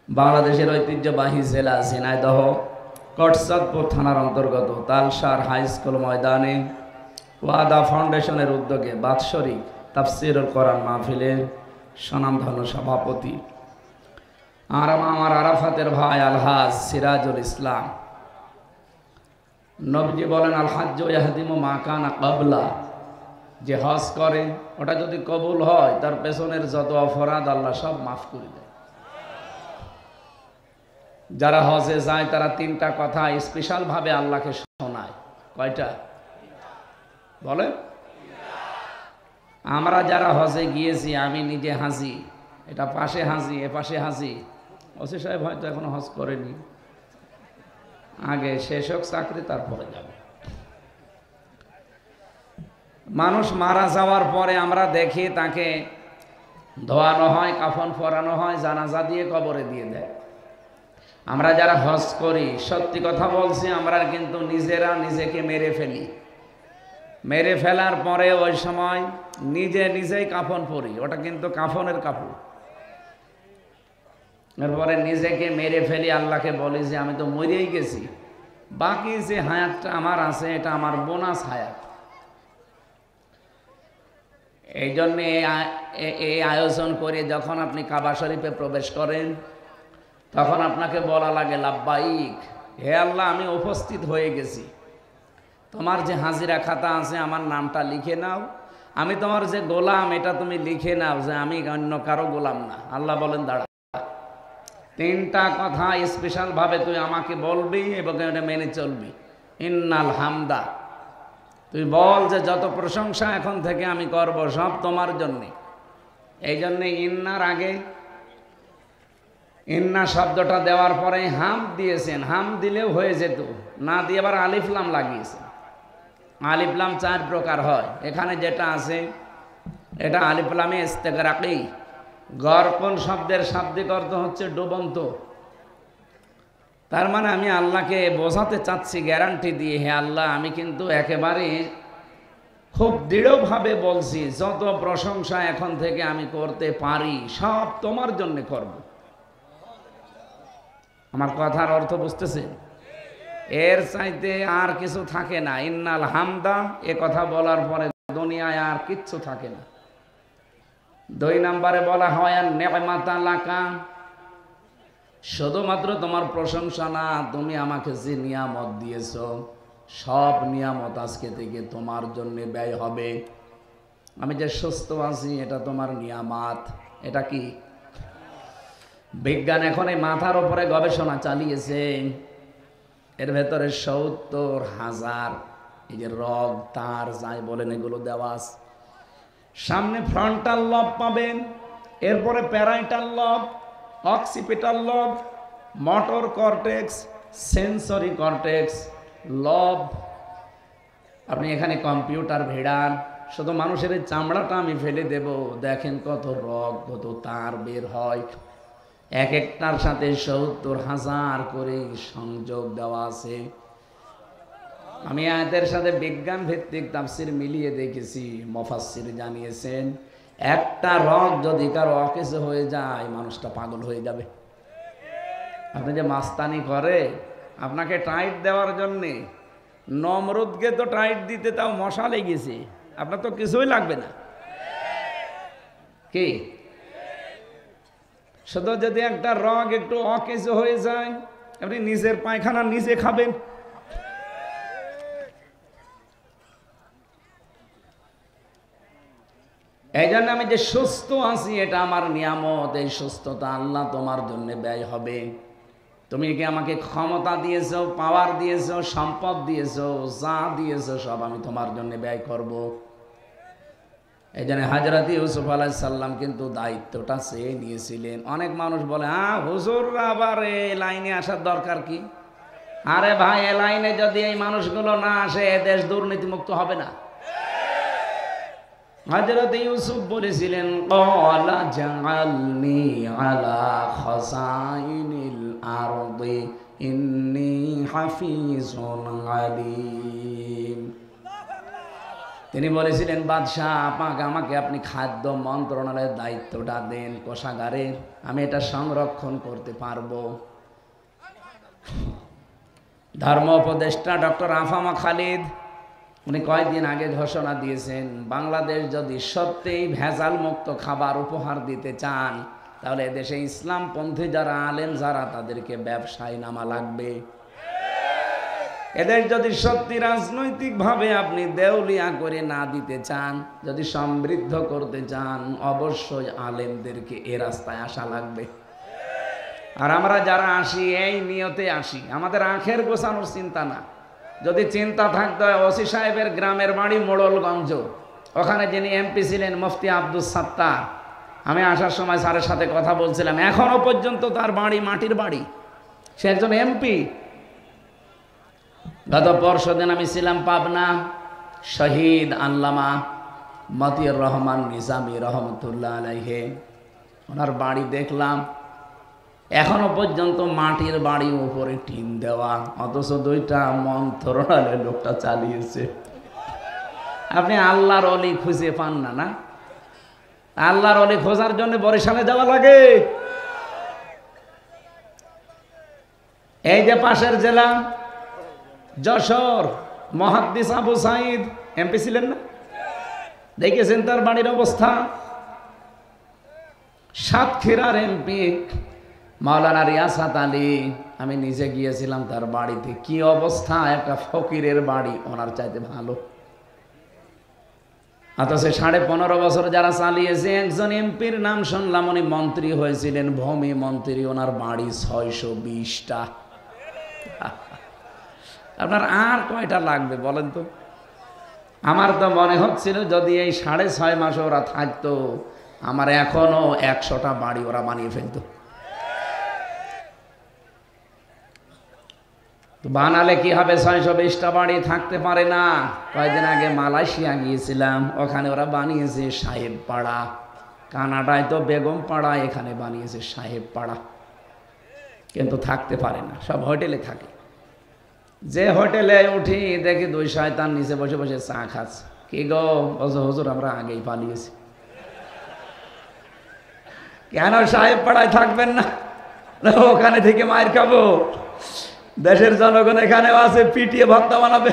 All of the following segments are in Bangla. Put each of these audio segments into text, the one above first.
বাংলাদেশের ঐতিহ্যবাহী জেলা ঝিনাইদহ কটচাঁদপুর থানার অন্তর্গত তালসার হাই স্কুল ময়দানে ওয়াদা ফাউন্ডেশনের উদ্যোগে বাৎসরিক তাফসিরুল কোরআন মাহফিলের স্বনামধন্য সভাপতি আমার আরাফাতের ভাই আলহাজ সিরাজুল ইসলাম। নবীজি বলেন, আল হাজ্জু ইয়াহদিমু মা কানা ক্বাবলা, যে হজ করে ওটা যদি কবুল হয় তার পেছনের যত অপরাধ আল্লাহ সব মাফ করে দেয়। যারা হজে যায় তারা তিনটা কথা স্পেশাল ভাবে আল্লাহকে শোনায়। কয়টা বলেন? আমরা যারা হজে গিয়েছি, আমি নিজে হাজি, এটা পাশে হাজি, এ পাশে হাজি। ওসি সাহেব হয়তো এখনো হজ করেনি, আগে শেষ হোক চাকরি তারপরে যাবে। মানুষ মারা যাওয়ার পরে আমরা দেখি তাকে ধোয়ানো হয়, কাফন পরানো হয়, জানাজা দিয়ে কবরে দিয়ে দেয়। আমরা যারা হজ করি, সত্যি কথা বলছি, আমরা কিন্তু নিজেরা নিজেকে মেরে ফেলি। মেরে ফেলার পরে ওই সময় নিজেই কাফন পরি, ওটা কিন্তু কাফনের কাপড়। এরপরে নিজেকে মেরে ফেলি, আল্লাহকে বলি যে আমি তো মরেই গেছি, বাকি যে হায়াতটা আমার আছে এটা আমার বোনাস হায়াত। এই জন্যে এই আয়োজন করে যখন আপনি কাবা শরীফে প্রবেশ করেন তখন আপনাকে বলা লাগে লাব্বাইক, হে আল্লাহ আমি উপস্থিত হয়ে গেছি, তোমার যে হাজিরা খাতা আছে আমার নামটা লিখে নাও, আমি তোমার যে গোলাম এটা তুমি লিখে নাও যে আমি অন্য কারো গোলাম না। আল্লাহ বলেন, দাঁড়া, তিনটা কথা স্পেশাল ভাবে তুই আমাকে বলবি এবং এটা মেনে চলবি। ইন্নাল হামদা, তুই বল যে যত প্রশংসা এখন থেকে আমি করব সব তোমার জন্যে। এই জন্যে ইন্নার আগে ইন্না শব্দটা দেওয়ার পরে হাম দিয়েছেন। হাম দিলেও হয়ে যেত, না দিয়ে আবার আলিফলাম লাগিয়েছেন। আলিফলাম চার প্রকার হয়, এখানে যেটা আছে এটা আলিফলামে ইস্তেগরাকি। গর্পণ শব্দের শাব্দিক অর্থ হচ্ছে ডুবন্ত। তার মানে আমি আল্লাহকে বোঝাতে চাচ্ছি গ্যারান্টি দিয়ে, হে আল্লাহ আমি কিন্তু একেবারে খুব দৃঢ়ভাবে বলছি যত প্রশংসা এখন থেকে আমি করতে পারি সব তোমার জন্য করব। আমার কথার অর্থ বুঝতেছেন? এর চাইতে আর কিছু থাকে না। ইন্নাল হামদা এ কথা বলার পরে দুনিয়ায় আর কিচ্ছু থাকে না। 2 নম্বরে বলা হয় আর নেমাতা লাকা, শুধুমাত্র তোমার প্রশংসা না, তুমি আমাকে যে নিয়ামত দিয়েছ সব নিয়ামত আজকে থেকে তোমার জন্য ব্যয় হবে। আমি যে সুস্থ আছি এটা তোমার নিয়ামত। এটা কি? বিজ্ঞান এখন এই মাথার উপরে গবেষণা চালিয়েছে, এর ভেতরে 70,000 এই যে রগ তার যাই বলেন এগুলো দেওয়া আছে। সামনে ফ্রন্টাল লব পাবেন, এরপরে প্যারাইটাল লব, অক্সিপিটাল লব, মোটর কর্টেক্স, সেন্সরি কর্টেক্স, লব। আপনি এখানে কম্পিউটার ভিড়ান, শুধু মানুষের চামড়াটা আমি ফেলে দেব, দেখেন কত রগ কত তার বের হয়। এক একটার সাথে 70,000 করে সংযোগ দেওয়া আছে। আমি আয়াতের সাথে বিজ্ঞান ভিত্তিক তাফসীর মিলিয়ে দেখেছি, মুফাসসির জানিয়েছেন একটা রগ যদি কারো অকেজো হয়ে যায় মানুষটা পাগল হয়ে যাবে। আপনি যে মাস্তানি করে আপনাকে টাইট দেওয়ার জন্যে, নমরুদকে তো টাইট দিতে তাও মশা লেগেছে, আপনার তো কিছুই লাগবে না। কি শুধু যদি একটা রগ একটু অকেজো হয়ে যায় আপনি নিজের পায়খানা নিজে খাবেন। এই জন্য আমি যে সুস্থ আছি এটা আমার নিয়ামত, এই সুস্থতা আল্লাহ তোমার জন্য ব্যয় হবে। তুমি কি আমাকে ক্ষমতা দিয়েছো, পাওয়ার দিয়েছো, সম্পদ দিয়েছো, যা দিয়েছো সব আমি তোমার জন্য ব্যয় করব। এই জন্য হযরত ইউসুফ আলাইহিস সালাম কিন্তু দায়িত্বটা চেয়ে নিয়েছিলেন। অনেক মানুষ বলে হুজুররা আবার এই লাইনে আসার দরকার কি? আরে ভাই, এই লাইনে যদি এই মানুষগুলো না আসে এ দেশ দুর্নীতিমুক্ত হবে না। হযরত ইউসুফ বলেছিলেন ক্বালা জাআলনি আলা খাযাইনিল আরদি ইন্নী হাফিজুন আলীম। তিনি বলেছিলেন, বাদশাহ আমাকে আপনি খাদ্য মন্ত্রণালয়ের দায়িত্বটা দেন কোষাগারের, আমি এটা সংরক্ষণ করতে পারবো। ধর্ম উপদেষ্টা ডক্টর আফামা খালিদ উনি কয়েকদিন আগে ঘোষণা দিয়েছেন, বাংলাদেশ যদি সত্যিই ভেজাল মুক্ত খাবার উপহার দিতে চান তাহলে এদেশে ইসলামপন্থী যারা আলেম যারা তাদেরকে ব্যবসায় নামা লাগবে। এদের যদি সত্যি রাজনৈতিকভাবে আপনি দেউলিয়া করে না দিতে চান, যদি সমৃদ্ধ করতে চান, অবশ্যই আলেমদেরকে এ রাস্তায় আসা লাগবে। আর আমরা যারা আসি এই নিয়তে আসি, আমাদের আখের গোছানোর চিন্তা না। যদি চিন্তা থাকতো, ওসি সাহেবের গ্রামের বাড়ি মোড়লগঞ্জ, ওখানে যিনি এমপি ছিলেন মুফতি আব্দুল সাত্তার, আমি আসার সময় স্যারের সাথে কথা বলছিলাম, এখনো পর্যন্ত তার বাড়ি মাটির বাড়ি, সে একজন এমপি। গত পরশুদিন আমি ছিলাম পাবনা, শহীদ আল্লামা মতিউর রহমান নিজামী রহমতুল্লাহ আলাইহি, ওনার বাড়ি দেখলাম, এখনো পর্যন্ত মাটির বাড়ি, উপরে টিন দেওয়া, অথচ 2টা মন্ত্রণালয়ের লোকটা চালিয়েছে। আপনি আল্লাহর অলি খুঁজে পান না? না, আল্লাহর অলি খোঁজার জন্য বরিশালে যাওয়া লাগে। এই যে পাশের জেলা যশোর, মুহাদ্দিস আবু সাইদ এমপি ছিলেন না? দেখেছেন তার বাড়ির অবস্থা। সাতক্ষীরার এমপি মাওলানা রিয়াসাত আলী, আমি নিজে গিয়েছিলাম তার বাড়িতে, কি অবস্থা, একটা ফকিরের বাড়ি, ওনার চাইতে ভালো। অথচ 15.5 বছর যারা চালিয়েছে, একজন এমপির নাম শুনলাম উনি মন্ত্রী হয়েছিলেন, ভূমি মন্ত্রী, ওনার বাড়ি 620টা। আপনার আর কয়টা লাগবে বলেন তো? আমার তো মনে হচ্ছিল যদি এই 6.5 মাস ওরা থাকতো, আমার এখনো 100টা বাড়ি ওরা বানিয়ে ফেলতো। বানালে কি হবে, 620টা বাড়ি থাকতে পারে না। কয়েকদিন আগে মালয়েশিয়া গিয়েছিলাম, ওখানে ওরা বানিয়েছে সাহেব পাড়া। কানাডায় তো বেগম পাড়া, এখানে বানিয়েছে সাহেব পাড়া, কিন্তু থাকতে পারে না, সব হোটেলে থাকে। যে হোটেলে উঠি দেখি 2 শয়তান নিচে বসে বসে চা খাচ্ছে। কি গো, হুজুর আমরা আগেই পালিয়েছি। কেন সাহেব পাড়ায় থাকবেন না? ওখানে থেকে মায়ের খাবো, দেশের জনগণ এখানেও আছে, পিটিয়ে ভর্তা বানাবে।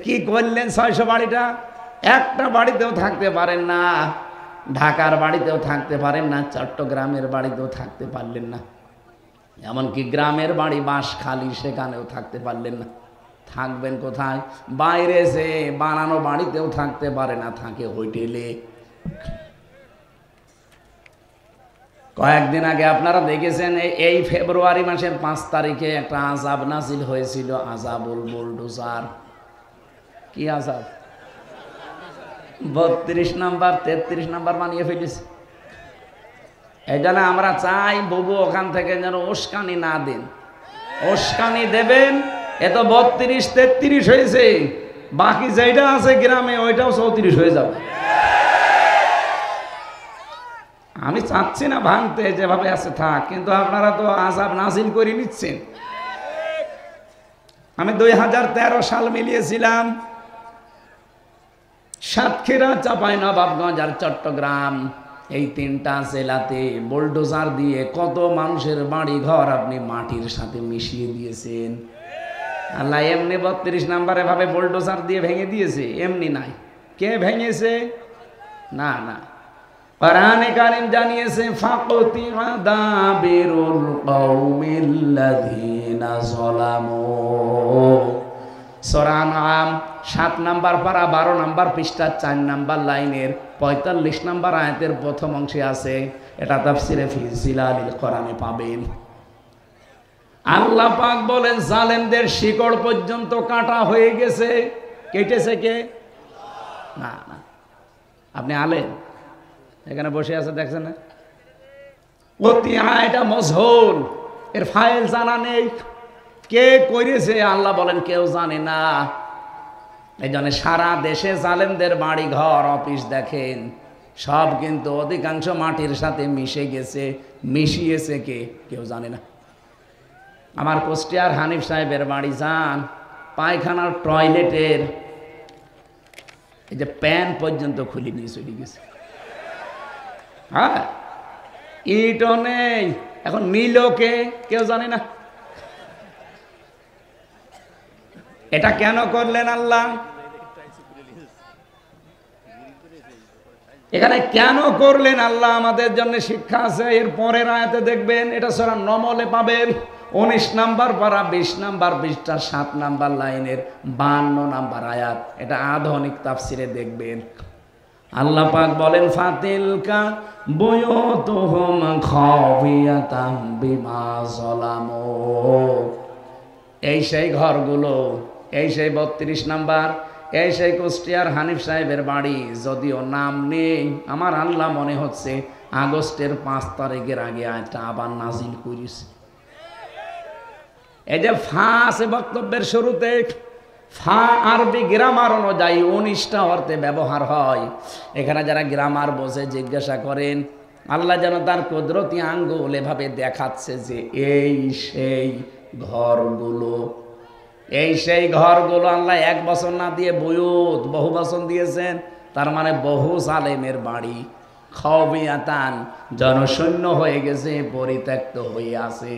কি করলেন, 600 বাড়িটা, একটা বাড়িতেও থাকতে পারেন না, ঢাকার বাড়িতেও থাকতে পারেন না, চট্টগ্রামের বাড়িতেও থাকতে পারলেন না, এমনকি গ্রামের বাড়ি বাঁশখালী, সেখানেও থাকতে পারলেন না। থাকবেন কোথায়? বাইরে এসে বানানো বাড়িতেও থাকতে পারে না, থাকে হোটেলে। কয়েকদিন আগে আপনারা দেখেছেন, এই ফেব্রুয়ারি মাসের 5 তারিখে একটা আযাব নাজিল হয়েছিল, আযাবুল বুলডোজার। কি আযাব? 32 নাম্বার 33 নাম্বার বানিয়ে ফেলেছে। এই জন্য আমরা চাই বুবু ওখান থেকে যেন উস্কানি না দেন। উস্কানি দেবেন, এ তো 32 33 হয়েছে, বাকি যেটা আছে গ্রামে ওইটাও 34 হয়ে যাবে। আমি চাচ্ছি না ভাঙতে, যেভাবে আছে থাক, কিন্তু আপনারা তো আযাব নাজিল করে নিচ্ছেন। আমি 2013 সাল মিলিয়েছিলাম, সাতক্ষীরা, চাঁপাইনবাবগঞ্জ আর চট্টগ্রাম, এই 3টা জেলাতে বুলডোজার দিয়ে কত মানুষের বাড়ি ঘর আপনি মাটির সাথে মিশিয়ে দিয়েছেন। আল্লাহ এমনি 32 নাম্বারে ভাবে বুলডোজার দিয়ে ভেঙে দিয়েছে? এমনি নাই। কে ভেঙেছে? না না, কোরআনে কারীম জানিয়েছে, ফাকুতিআ দাবিরুল কওমিল্লাযীনা যালামু। সূরা আনআম 7 নাম্বার পারা 12 নাম্বার পৃষ্ঠা 4 নাম্বার লাইনের 45 নাম্বার আয়াতের প্রথম অংশে আছে। এটা তাফসিরে ফি জিলালিল কোরআনে পাবেন। আল্লাহ পাক বলেন, জালেমদের শিকড় পর্যন্ত কাটা হয়ে গেছে। কেটেছে কে? না না, আপনি আলেম, এখানে বসে আছে দেখছেন না? এটা মজহুল, এর ফাইল জানা নেই, কে করেছে আল্লাহ বলেন কেউ জানে না। এই জন্য সারা দেশে জালেমদের বাড়ি ঘর অফিস দেখেন, সব কিন্তু অধিকাংশ মাটির সাথে মিশে গেছে। মিশিয়েছে কে? কেউ জানে না। আমার কুষ্টিয়ার হানিফ সাহেবের বাড়ি যান, পায়খানার টয়লেটের এই যে প্যান্ট পর্যন্ত খুলে নিয়ে চলে গেছে। হ্যাঁ, ইটও নেই, এখন নিলকে কেউ জানে না। এটা কেন করলেন আল্লাহ? এখানে কেন করলেন আল্লাহ আমাদের জন্য শিক্ষা আছে। এর পরের আয়াতে দেখবেন, এটা সূরা নমলে পাবেন 19 নাম্বার পারা 20 নাম্বার পৃষ্ঠা 7 নাম্বার লাইনের 52 নাম্বার আয়াত। এটা আধুনিক তাফসিরে দেখবেন। আল্লাহ পাক বলেন, ফাতিলকা বুয়ুতুহুম খাওয়িয়াতাম বিমা যালামু। এই সেই ঘরগুলো, এই সেই 32 নাম্বার, এই সেই কুষ্টিয়ার হানিফ সাহেবের বাড়ি। যদিও নাম নেই, আমার আল্লাহ মনে হচ্ছে আগস্টের 5 তারিখের আগে আয়াতটা আবার নাজিল করেছে। এই যে ফা আছে বক্তব্যের শুরুতে, ফা আরবি গ্রামার অনুযায়ী 19টা অর্থে ব্যবহার হয়। এখানে যারা গ্রামার বোঝে জিজ্ঞাসা করেন, আল্লাহ যেন তার কুদরতি আঙ্গুল এভাবে দেখাচ্ছে যে এই সেই ঘরগুলো, এই সেই ঘরগুলো। আল্লাহ 1 বছর না দিয়ে বুয়ুত বহু বছর দিয়েছেন, তার মানে বহু জালেমের বাড়ি। খাওয়িয়াতান, জনশূন্য হয়ে গেছে, পরিত্যক্ত হয়ে আছে।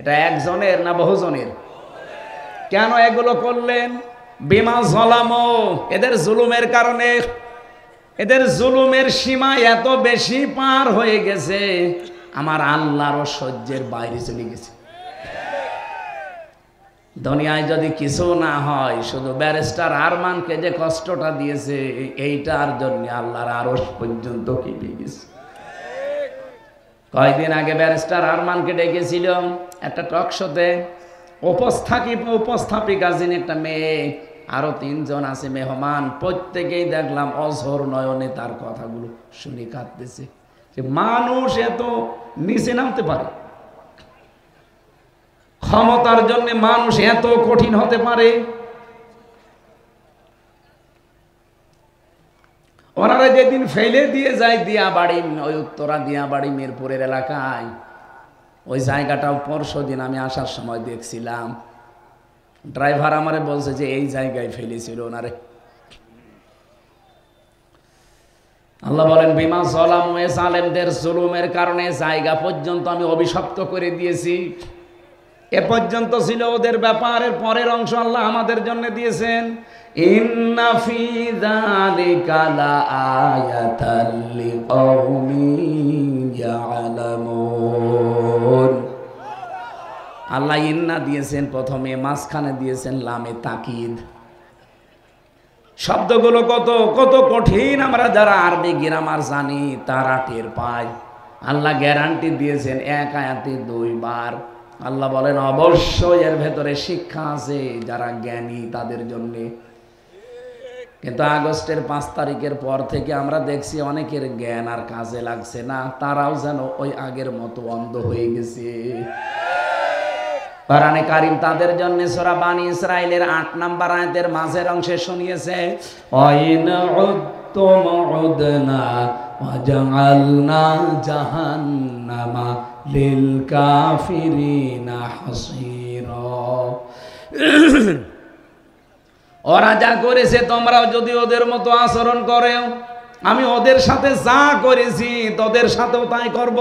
এটা একজনের না বহুজনের? কেন এগুলো করলেন? বিমা যালামু, এদের জুলুমের কারণে। এদের জুলুমের সীমা এত বেশি পার হয়ে গেছে, আমার আল্লাহরও সহ্যের বাইরে চলে গেছে। দুনিয়ায় যদি কিছু না হয়, শুধু ব্যারিস্টার আরমানকে যে কষ্টটা দিয়েছে, এইটার জন্য আল্লাহর আরশ পর্যন্ত কেঁপে গেছে। কয়েকদিন আগে ব্যারিস্টার আরমানকে ডেকেছিল একটা টক শোতে। উপস্থাপিকা যিনি একটা মেয়ে, আরো 3 জন আছে মেহমান। প্রত্যেকেই দেখলাম অঝোর নয়নে তার কথাগুলো শুনে কাঁদতেছে যে মানুষ এত নিচে নামতে পারে, ক্ষমতার জন্য মানুষ এত কঠিন হতে পারে। ওনারা যেদিন ফেলে দিয়ে যায় দিয়াবাড়ি, ওই উত্তরা দিয়াবাড়ি মিরপুরের এলাকায়, ওই জায়গাটাও পরশুদিন আমি আসার সময় দেখছিলাম। ড্রাইভার আমারে বলছে যে এই জায়গায় ফেলেছিল ওনারে। আল্লাহ বলেন, বিমা যালামু, জালেমদের জুলুমের কারণে জায়গা পর্যন্ত আমি অভিশপ্ত করে দিয়েছি। এ পর্যন্ত ছিল ওদের ব্যাপার, এর পরের অংশ আল্লাহ আমাদের জন্য দিয়েছেন। ইন্না ফি যালিকা লাআয়াতাল লিকাউমিন ইয়ালামুন। আল্লাহ ইন্না দিয়েছেন প্রথমে, মাঝখানে দিয়েছেন লামে তাকিদ। শব্দগুলো কত কত কঠিন, আমরা যারা আরবি গ্রামার জানি তারা টের পায়। আল্লাহ গ্যারান্টি দিয়েছেন 1 আয়াতে 2 বার। আল্লাহ বলেন, অবশ্যই এর ভেতরে শিক্ষা আছে যারা জ্ঞানী তাদের জন্য। কিন্তু আগস্টের 5 তারিখের পর থেকে আমরা দেখছি অনেকের জ্ঞান আর কাজে লাগছে না, তারাও যেন ওই আগের মতো অন্ধ হয়ে গেছে। কোরআনে কারীম তাদের জন্য সূরা বানী ইসরাঈলের 8 নাম্বার আয়াতের মাঝের অংশে শুনিয়েছে, ওয়াইন উদ্তুম উদনা ওয়াজআলনা জাহান্নামা লিল কাফিরিনা হাসীরা। ওরা যা করেছে তোমরাও যদি ওদের মতো আচরণ করো, আমি ওদের সাথে যা করেছি তোদের সাথেও তাই করব।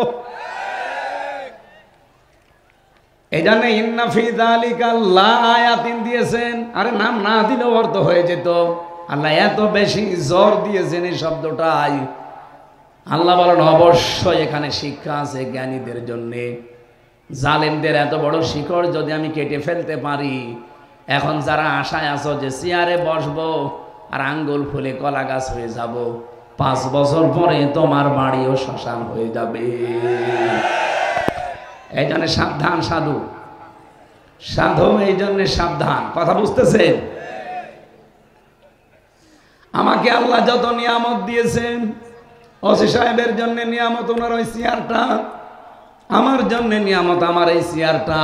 এই জন্য ইন্না ফি যালিকা লাআয়াতিন দিয়েছেন। আরে নাম না দিলেও অর্থ হয়ে যেত। আল্লাহ এত বেশি জোর দিয়েছেন এই শব্দটাই। আল্লাহ বলেন, অবশ্যই এখানে শিক্ষা আছে জ্ঞানীদের জন্য। জালেমদের এত বড় শিকড় যদি আমি কেটে ফেলতে পারি, এখন যারা আশায় আছো যে চেয়ারে বসবো আর আঙ্গুল ফুলে কলা গাছ হয়ে যাব, 5 বছর পরে তোমার বাড়িও শ্মশান হয়ে যাবে। এই জন্য সাবধান সাধু, সাধু এই জন্য সাবধান। কথা বুঝতেছেন? আমাকে আল্লাহ যত নিয়ামত দিয়েছেন, ওসি সাহেবের জন্য নিয়ামত ওনার ওই চেয়ারটা, আমার জন্য নিয়ামত আমার এই চেয়ারটা।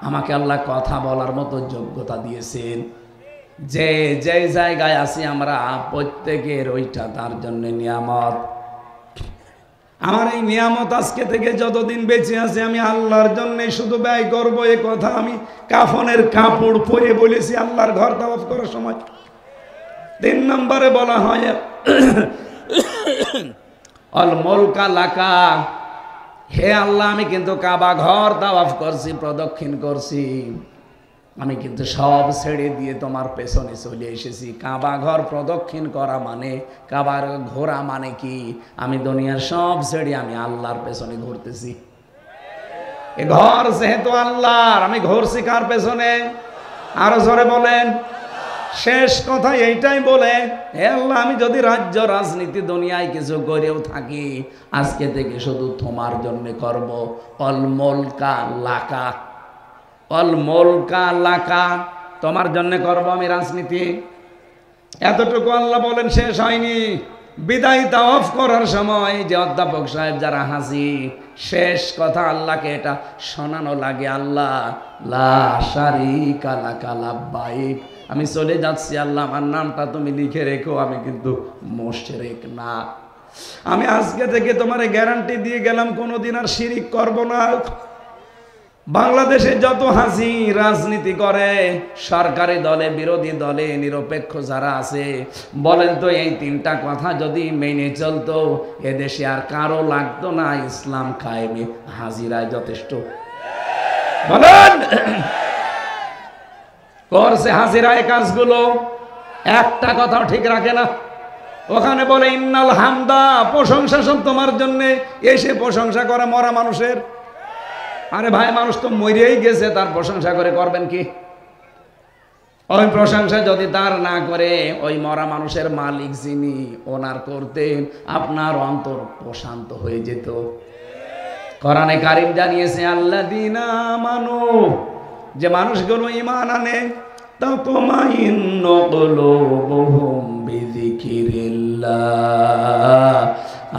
আমাকে আল্লাহ কথা বলার মতো যোগ্যতা দিয়েছেন। যে যে জায়গায় আছি আমরা প্রত্যেকের ওইটা তার জন্য নিয়ামত। আমার এই নিয়ামত আজকে থেকে যতদিন বেঁচে আছে আমি আল্লাহর জন্য শুধু ব্যয় করবো। এ কথা আমি কাফনের কাপড় পরে বলেছি আল্লাহর ঘর তাওয়াফ করার সময়। তিন নম্বরে বলা হয় অল মুলকা লাকা, হে আল্লাহ আমি কিন্তু কাবা ঘর তাওয়াফ করছি, প্রদক্ষিণ করছি, আমি কিন্তু সব ছেড়ে দিয়ে তোমার পেছনে চলে এসেছি। কাবা ঘর প্রদক্ষিণ করা মানে, কাবার ঘোরা মানে কি, আমি দুনিয়ার সব ছেড়ে আমি আল্লাহর পেছনে ঘুরতেছি। এ ঘর যেহেতু আল্লাহর, আমি ঘুরছি কার পেছনে? আরো জোরে বলেন। শেষ কথা এইটাই বলে, হে আল্লাহ আমি যদি রাজ্য রাজনীতি দুনিয়ায় কিছু করেও থাকি, আজকে থেকে শুধু তোমার জন্য করব। অল মুলকা লাকা, অল মুলকা লাকা, তোমার জন্য করব আমি রাজনীতি। এতটুকু আল্লাহ বলেন, শেষ হয়নি। বিদায় তাওয়াফ করার সময় যে অধ্যাপক সাহেব যারা হাজির, শেষ কথা আল্লাহকে এটা শোনানো লাগে, আল্লাহ লা শারীকা লাকা লাব্বাইক, আমি চলে যাচ্ছি আল্লাহ, আমার নামটা তুমি লিখে রেখো, আমি কিন্তু মুশরিক না। আমি আজকে থেকে তোমারে গ্যারান্টি দিয়ে গেলাম কোনোদিন আর শিরিক করব না। বাংলাদেশে যত হাসি রাজনীতি করে, সরকারি দলে বিরোধী দলে নিরপেক্ষ যারা আছে, বলেন তো এই তিনটা কথা যদি মেনে চলতো, এদেশে আর কারো লাগতো না ইসলাম কায়েমে, হাজিরায় যথেষ্ট। বলেন করছে হাজিরায় কাজগুলো, একটা কথাও ঠিক রাখে না। ওখানে বলে ইন্নাল হামদা, প্রশংসা সব তোমার জন্য, এসে প্রশংসা করে মরা মানুষের। আরে ভাই, মানুষ তো মরেই গেছে, তার প্রশংসা করে করবেন কি? ওই প্রশংসা যদি তার না করে, ওই মরা মানুষের মালিক যিনি, ওনার করতেন, আপনার অন্তর প্রশান্ত হয়ে যেত। কোরআনে কারীম জানিয়েছে আল্লাযীনা আমানু, যে মানুষগুলো ঈমান আনে, তাতমাইন্নু কুলুবুহুম বিযিকিরিল্লাহ,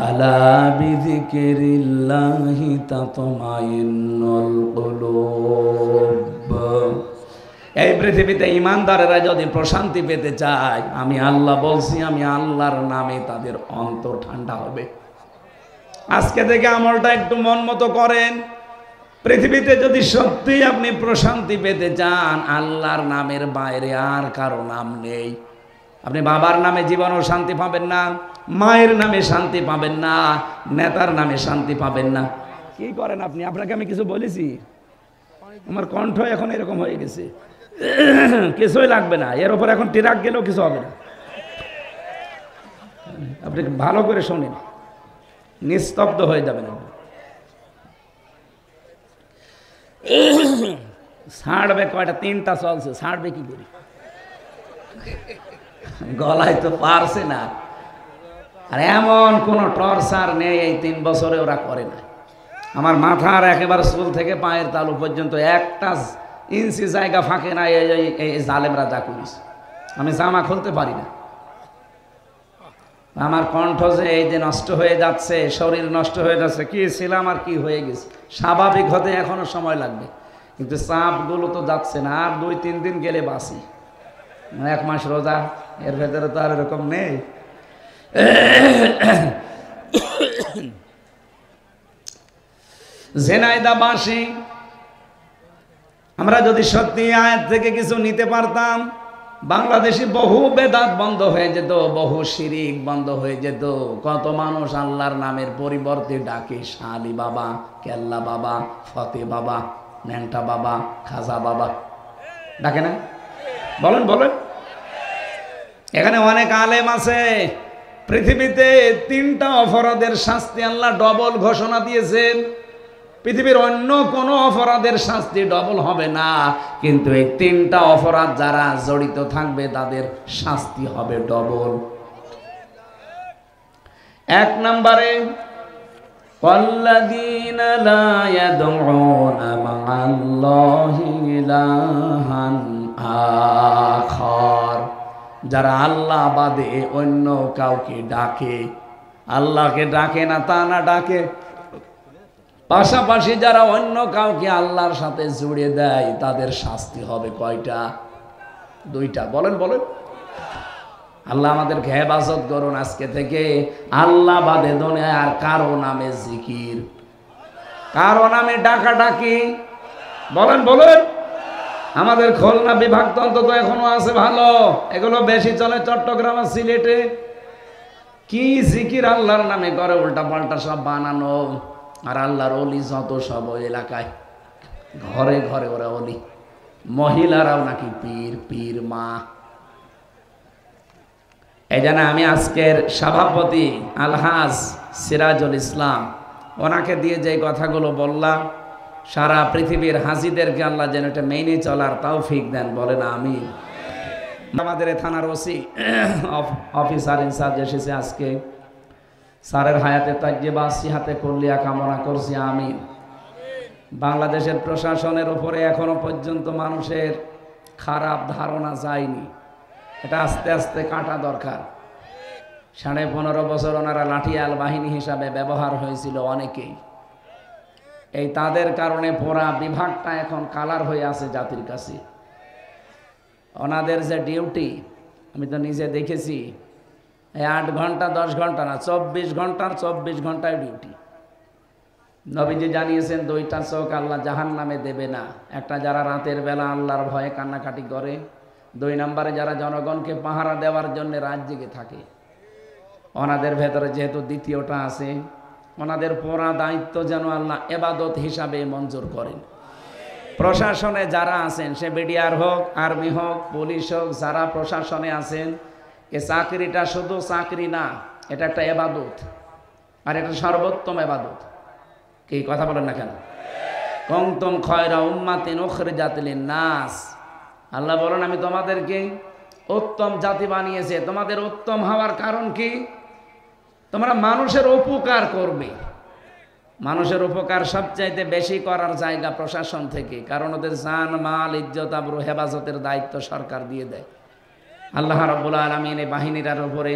আলা বিযিকিরিল্লাহি তাতমাইন্নুল কুলুব। এই পৃথিবীতে ইমানদারেরা যদি প্রশান্তি পেতে চায়, আমি আল্লাহ বলছি, আমি আল্লাহর নামে তাদের অন্তর ঠান্ডা হবে। আজকে থেকে আমলটা একটু মন মতো করেন। পৃথিবীতে যদি সত্যি আপনি প্রশান্তি পেতে চান, আল্লাহর নামের বাইরে আর কারো নাম নেই। আপনি বাবার নামে জীবনেও শান্তি পাবেন না, মায়ের নামে শান্তি পাবেন না, নেতার নামে শান্তি পাবেন না। কি করেন আপনি? আপনাকে আমি কিছু বলেছি? আমার কণ্ঠ এখন এরকম হয়ে গেছে, কিছুই লাগবে না, এর উপর এখন ট্রাক গেলেও কিছু হবে না। আপনি ভালো করে শোনেন, নিস্তব্ধ হয়ে যাবেন। ছাড়বে কয়টা? তিনটা চলছে, ছাড়বে কি করি? গলায় তো পারছে না। আর এমন কোন টর্চার নেই, এই 3 বছরে ওরা করে না। আমার মাথার একেবারে চুল থেকে পায়ের তালু পর্যন্ত একটা ইঞ্চি জায়গা ফাঁকে না, এই জালেমরা যা করিস। আমি জামা খুলতে পারি না। আমার কণ্ঠ যে এই যে নষ্ট হয়ে যাচ্ছে, শরীর নষ্ট হয়ে যাচ্ছে, কি ছিলাম আর কি হয়ে গেছে, স্বাভাবিক হতে এখনো সময় লাগবে, কিন্তু চাপগুলো তো যাচ্ছে না। আর 2-3 দিন গেলে বাঁচি, 1 মাস রোজা, এর ভেতরে তো আর এরকম নেই। ঝিনাইদহবাসী আমরা যদি সত্যি আয়াত থেকে কিছু নিতে পারতাম, বাংলাদেশে বহু বেদাত বন্ধ হয়ে যেত, বহু শিরিক বন্ধ হয়ে যেত। কত মানুষ আল্লাহর নামের পরিবর্তে ডাকে শালি বাবা, কেল্লা বাবা, ফতে বাবা, ন্যাংটা বাবা, খাজা বাবা, ডাকে না? বলেন বলেন। এখানে অনেক আলেম আছে। পৃথিবীতে 3টা অপরাধের শাস্তি আল্লাহ ডবল ঘোষণা দিয়েছেন। পৃথিবীর অন্য কোনো অপরাধের শাস্তি ডবল হবে না, কিন্তু এই 3টা অপরাধ যারা জড়িত থাকবে তাদের শাস্তি হবে ডবল। 1 নম্বরে ওয়াল্লাযীনা লা ইয়াদউনা মা'আল্লাহি ইলাহান আখার, যারা আল্লাহ বাদে অন্য কাউকে ডাকে, আল্লাহকে ডাকে না তা না, ডাকে পাশাপাশি যারা অন্য কাউকে আল্লাহর সাথে জুড়ে দেয়, তাদের শাস্তি হবে কয়টা? 2টা। বলেন বলেন। আল্লাহ আমাদেরকে হেফাজত করুন আজকে থেকে আল্লাহ বাদে দুনিয়ায় আর কারো নামে জিকির, কারো নামে ডাকাডাকি। বলেন বলেন। আমাদের খুলনা বিভাগ তো অন্তত এখনো আছে ভালো, এগুলো বেশি চলে চট্টগ্রাম আর সিলেটে। কি জিকির আল্লাহর নামে করে উল্টা পাল্টা সব বানানো, আর আল্লাহর ওলি যত সব ওই এলাকায় ঘরে ঘরে ওরা ওলি, মহিলারাও নাকি পীর, পীর মা। এই জন্য আমি আজকের সভাপতি আলহাজ সিরাজুল ইসলাম, ওনাকে দিয়ে যে কথাগুলো বললাম, সারা পৃথিবীর হাজিদেরকে আল্লাহ যেন এটা মেনে চলার তৌফিক দেন, বলেন আমিন। আমাদের থানার ওসি অফিসার ইনচার্জ এসেছে আজকে, স্যারের হায়াতে তাজ্জেবা সিহাতে কুল্লিয়া কামনা করছি, আমিন। বাংলাদেশের প্রশাসনের উপরে এখনো পর্যন্ত মানুষের খারাপ ধারণা যায়নি, এটা আস্তে আস্তে কাটা দরকার। 15.5 বছর ওনারা লাঠিয়াল বাহিনী হিসাবে ব্যবহার হয়েছিল অনেকেই, এই তাদের কারণে পুরা বিভাগটা এখন কালার হয়ে আছে জাতির কাছে। ওনাদের যে ডিউটি, আমি তো নিজে দেখেছি, এই 8 ঘন্টা 10 ঘন্টা না, 24 ঘন্টার 24 ঘন্টায় ডিউটি। নবীজি জানিয়েছেন 2টা চোখ আল্লাহ জাহান্নামে দেবে না, একটা যারা রাতের বেলা আল্লাহর ভয়ে কান্নাকাটি করে, 2 নম্বরে যারা জনগণকে পাহারা দেওয়ার জন্য রাত জেগে থাকে। ওনাদের ভেতরে যেহেতু দ্বিতীয়টা আছে, ওনাদের পুরা দায়িত্ব যেন আল্লাহ ইবাদত হিসাবে মঞ্জুর করেন। প্রশাসনে যারা আছেন, সে বিডিআর হোক, আর্মি হোক, পুলিশ হোক, যারা প্রশাসনে আছেন, এ চাকরিটা শুধু চাকরি না, এটা একটা ইবাদত, আর এটা সর্বোত্তম ইবাদত। কি কথা বলেন না কেন? কুনতুম খায়রা উম্মাতিন উখরিজাত লিন-নাস, আল্লাহ বলেন আমি তোমাদেরকে উত্তম জাতি বানিয়েছে। তোমাদের উত্তম হওয়ার কারণ কি? তোমরা মানুষের উপকার করবে। মানুষের উপকার সবচাইতে বেশি করার জায়গা প্রশাসন থেকে, কারণ ওদের জান মাল ইজ্জত আবরু হেফাজতের দায়িত্ব সরকার দিয়ে দেয়। আল্লাহ রাব্বুল আলামিন এই বাহিনীর উপরে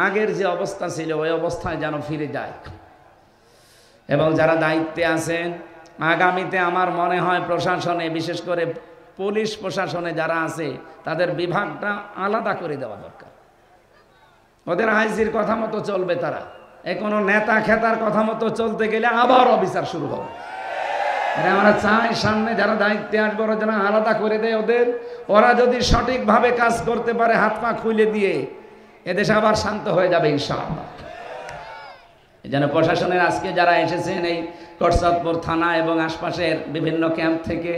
আগের যে অবস্থা ছিল ওই অবস্থায় যেন ফিরে যায়, এবং যারা দায়িত্বে আছেন আগামীতে আমার মনে হয় প্রশাসনে, বিশেষ করে পুলিশ প্রশাসনে যারা আছে, তাদের বিভাগটা আলাদা করে দেওয়া দরকার। ওদের আইজির কথা মতো চলবে তারা, কোনো নেতা খেতার কথা মতো চলতে গেলে আবার অবিচার শুরু হবে। আমরা চাই সামনে যারা দায়িত্বে আসবে ওরা যেন আলাদা করে দেয় ওদের। ওরা যদি সঠিকভাবে কাজ করতে পারে, হাত পা খুলে দিয়ে, এদেশে আবার শান্ত হয়ে যাবে ইনশাআল্লাহ। এই জন্য প্রশাসনের আজকে যারা এসেছেন এই করসাদপুর থানা এবং আশপাশের বিভিন্ন ক্যাম্প থেকে,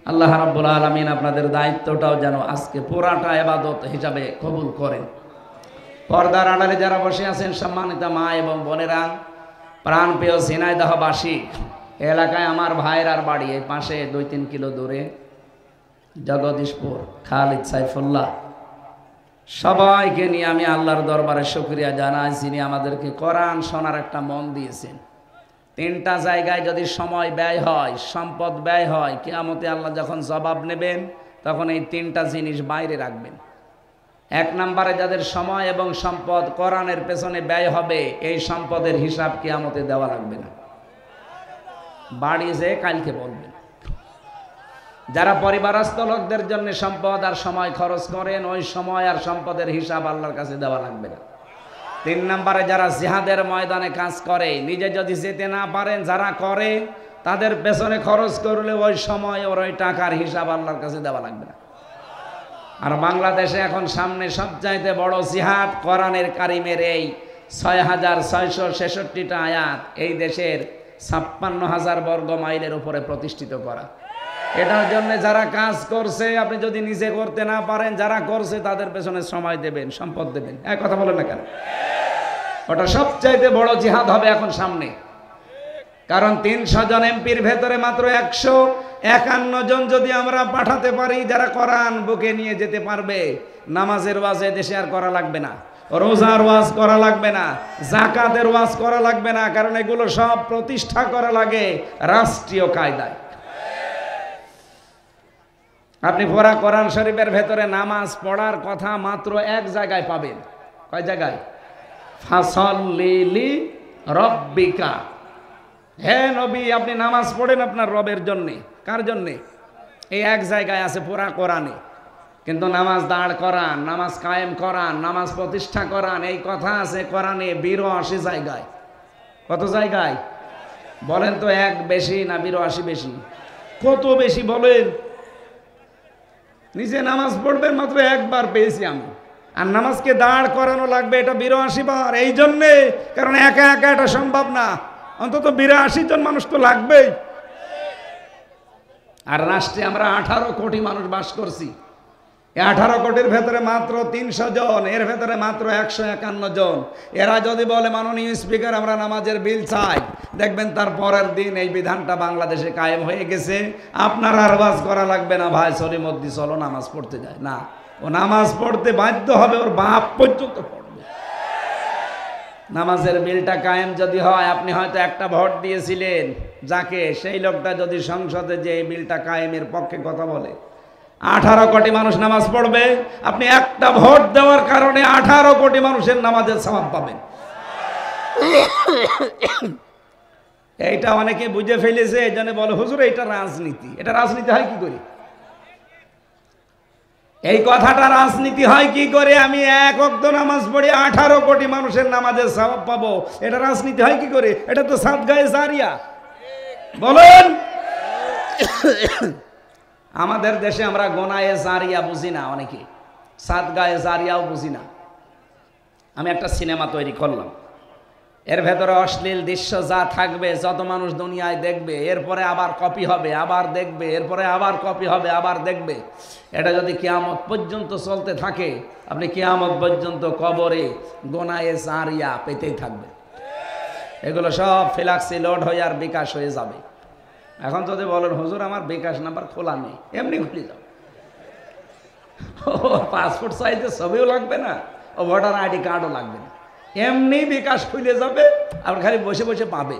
আল্লাহ রাব্বুল আলামিন আপনাদের দায়িত্বটাও যেন আজকে পুরাটা ইবাদত হিসাবে কবুল করেন। পর্দার আড়ালে যারা বসে আছেন সম্মানিত মা এবং বোনেরা, প্রাণপ্রিয় ঝিনাইদহবাসী, এলাকায় আমার ভাইয়ের বাড়ি, এই পাশে 2-3 কিলো দূরে জগদীশপুর, খালিদ সাইফুল্লাহ, সবাইকে নিয়ে আমি আল্লাহর দরবারে শুকরিয়া জানাই, যিনি আমাদেরকে কোরআন শোনার একটা মন দিয়েছেন। 3টা জায়গায় যদি সময় ব্যয় হয়, সম্পদ ব্যয় হয়, কিয়ামতে আল্লাহ যখন জবাব নেবেন তখন এই 3টা জিনিস বাইরে রাখবেন। 1 নম্বরে যাদের সময় এবং সম্পদ কোরআনের পেছনে ব্যয় হবে, এই সম্পদের হিসাব কিয়ামতে দেওয়া লাগবে না, বাড়ি যেয়ে কালকে বলবেন। যারা পরিবারস্থ লোকদের জন্য সম্পদ আর সময় খরচ করেন, ওই সময় আর সম্পদের হিসাব আল্লাহর কাছে দেওয়া লাগবে না। 3 নম্বরে যারা জিহাদের ময়দানে কাজ করে, নিজে যদি যেতে না পারেন, যারা করে তাদের পেছনে খরচ করলে ওই সময় ওর ওই টাকার হিসাব আল্লাহর কাছে দেওয়া লাগবে না। আর বাংলাদেশে এখন সামনে সবচাইতে বড় জিহাদ কোরআনের কারিমের এই 6666টা আয়াত এই দেশের 56,000 বর্গ মাইলের উপরে প্রতিষ্ঠিত করা। এটার জন্য যারা কাজ করছে, আপনি যদি নিজে করতে না পারেন, যারা করছে তাদের পেছনে সময় দেবেন, সম্পদ দেবেন। এক কথা বলেন না কেন? ওটা সবচাইতে বড় জিহাদ হবে এখন সামনে। কারণ 300 জন এমপির ভেতরে মাত্র 151 জন যদি আমরা পাঠাতে পারি, যারা কোরআন বুকে নিয়ে যেতে পারবে, নামাজের ওয়াজ দেশে আর করা লাগবে না, রোজার ওয়াজ করা লাগবে না, যাকাতের ওয়াজ করা লাগবে না, কারণ এগুলো সব প্রতিষ্ঠা করা লাগে রাষ্ট্রীয় কায়দায়। আপনি পুরা কোরআন শরীফের ভেতরে নামাজ পড়ার কথা মাত্র 1 জায়গায় পাবেন। কয় জায়গায়? ফাসল্লি লিরাব্বিকা, হে নবী আপনি নামাজ পড়েন আপনার রবের জন্যে। কার জন্যে? এই 1 জায়গায় আছে পুরা কোরআনে। কিন্তু নামাজ দাঁড় করান, নামাজ কায়েম করান, নামাজ প্রতিষ্ঠা করান, এই কথা আছে কোরআনে 82 জায়গায়। কত জায়গায় বলেন তো? 1 বেশি না 82 বেশি? কত বেশি বলেন? নিজে নামাজ পড়বেন মাত্র একবার পেয়েছি আমি, আর নামাজকে দাঁড় করানো লাগবে এটা 82 বার। এই জন্যে, কারণ একা একা এটা সম্ভব না, অন্তত 82 জন মানুষ তো লাগবেই। আর রাষ্ট্রে আমরা 18 কোটি মানুষ বাস করছি। 18 কোটির ভেতরে মাত্র 300 জন, এর ভেতরে মাত্র 151 জন। এরা যদি বলে মাননীয় স্পিকার আমরা নামাজের বিল চাই, দেখবেন তার পরের দিন এই বিধানটা বাংলাদেশে কায়েম হয়ে গেছে। আপনার আর ওয়াজ করা লাগবে না, ভাই সলিমদ্দি চলো নামাজ পড়তে যায় না, ও নামাজ পড়তে বাধ্য হবে, ওর বাপ পর্যন্ত পড়বে। নামাজের বিলটা কায়েম যদি হয়, আপনি হয়তো একটা ভোট দিয়েছিলেন যাকে, সেই লোকটা যদি সংসদে যে এই বিলটা কায়েমের পক্ষে কথা বলে, 18 কোটি মানুষ নামাজ পড়বে। আপনি একটা ভোট দেওয়ার কারণে 18 কোটি মানুষের নামাজের সওয়াব পাবেন। এইটা অনেকে বুঝে ফেলেছে, এই জন্য বলে হুজুর এটা রাজনীতি। এটা রাজনীতি হয় কি করে? এই কথাটা রাজনীতি হয় কি করে? আমি এক ওয়াক্ত নামাজ পড়ি 18 কোটি মানুষের নামাজের সওয়াব পাবো, এটা রাজনীতি হয় কি করে? এটা তো সাদগায়ে জারিয়া। বলেন, আমাদের দেশে আমরা গোনায়ে জারিয়া বুঝি না, অনেকে সাদগায়ে জারিয়াও বুঝি না। আমি একটা সিনেমা তৈরি করলাম, এর ভেতরে অশ্লীল দৃশ্য যা থাকবে, যত মানুষ দুনিয়ায় দেখবে, এরপরে আবার কপি হবে, আবার দেখবে, এরপরে আবার কপি হবে, আবার দেখবে। এটা যদি কিয়ামত পর্যন্ত চলতে থাকে, আপনি কিয়ামত পর্যন্ত কবরে গোনায়ে জারিয়া পেতেই থাকবে। এগুলো সব ফ্ল্যাক্সি লোড হয়ে আর বিকাশ হয়ে যাবে। এখন যদি বলেন হুজুর আমার বিকাশ নাম্বার খোলা নেই, এমনি খুলে যাও। ও পাসপোর্ট সাইজের ছবিও লাগবে না, ও ভোটার আইডি কার্ডও লাগবে না, এমনি বিকাশ খুলে যাবে, আর খালি বসে বসে পাবে।